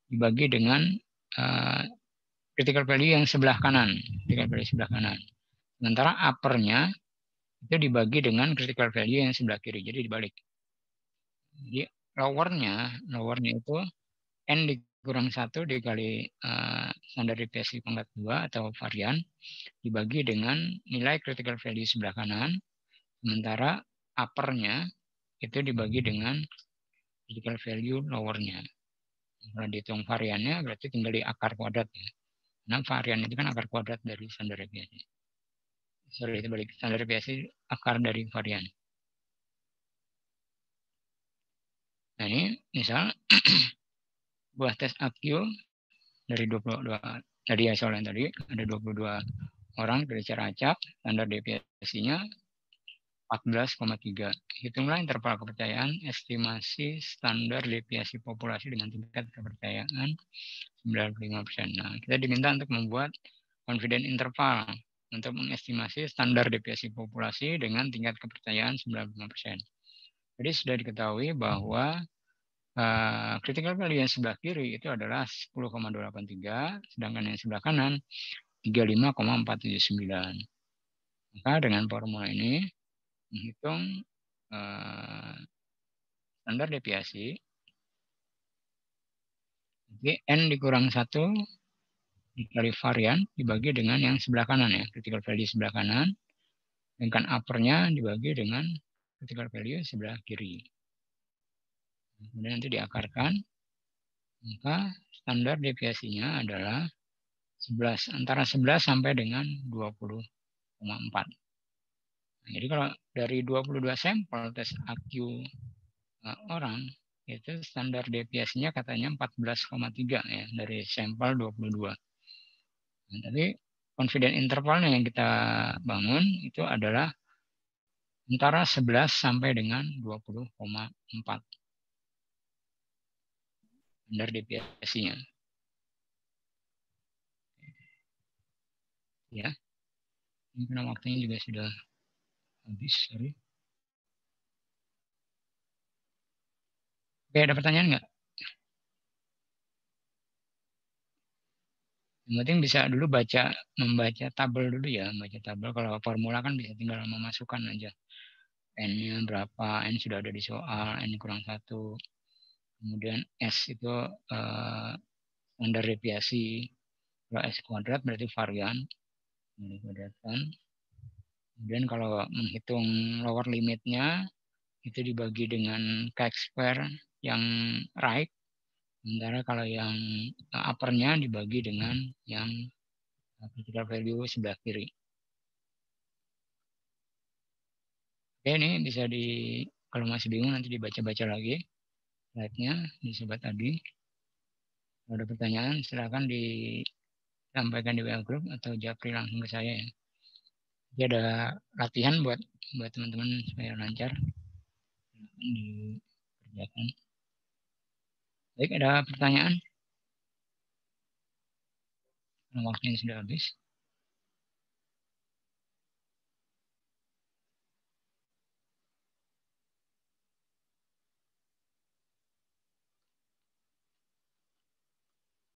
dibagi dengan critical value yang sebelah kanan. Critical value sebelah kanan. Sementara uppernya itu dibagi dengan critical value yang sebelah kiri. Jadi dibalik. Jadi lowernya itu N dikurang 1 dikali standar deviasi pangkat 2 atau varian dibagi dengan nilai critical value sebelah kanan. Sementara uppernya itu dibagi dengan critical value lowernya. Kalau dihitung variannya berarti tinggal di akar kuadrat ya. Nah, varian itu kan akar kuadrat dari standar deviasi. Sorry, itu balik. Standar deviasi akar dari varian. Nah, ini misal buah tes AQ dari 22 tadi ya soal yang tadi ada 22 orang belajar acak, standar deviasinya 14,3. Hitunglah interval kepercayaan estimasi standar deviasi populasi dengan tingkat kepercayaan 95%. Nah, kita diminta untuk membuat confidence interval untuk mengestimasi standar deviasi populasi dengan tingkat kepercayaan 95%. Jadi sudah diketahui bahwa critical value yang sebelah kiri itu adalah 10,283, sedangkan yang sebelah kanan 35,479. Maka dengan formula ini menghitung standar deviasi, jadi N dikurang 1 dikali varian dibagi dengan yang sebelah kanan ya, critical value sebelah kanan, dengan uppernya dibagi dengan critical value sebelah kiri. Kemudian nanti diakarkan, maka standar deviasinya adalah antara 11 sampai dengan 20,4. Jadi kalau dari 22 sampel tes AQ orang, itu standar deviasinya katanya 14,3 ya dari sampel 22. Nah, tapi confidence intervalnya yang kita bangun itu adalah antara 11 sampai dengan 20,4 standar deviasinya. Ya, ini karena waktunya juga sudah habis, sorry. Oke, ada pertanyaan nggak? Yang penting bisa dulu membaca tabel dulu ya, membaca tabel. Kalau formula kan bisa tinggal memasukkan aja. N-nya berapa, N sudah ada di soal, N kurang 1. Kemudian S itu standar deviasi. Kalau S kuadrat berarti varian. Kemudian kalau menghitung lower limitnya, itu dibagi dengan Chi-square yang right. Sementara kalau yang uppernya dibagi dengan yang critical value sebelah kiri. Oke, ini bisa kalau masih bingung nanti dibaca-baca lagi slide-nya di sobat tadi. Kalau ada pertanyaan silakan disampaikan di WA group atau japri langsung ke saya ya. Jadi ada latihan buat teman-teman supaya lancar. Silakan dikerjakan. Baik, ada pertanyaan? Karena waktunya sudah habis.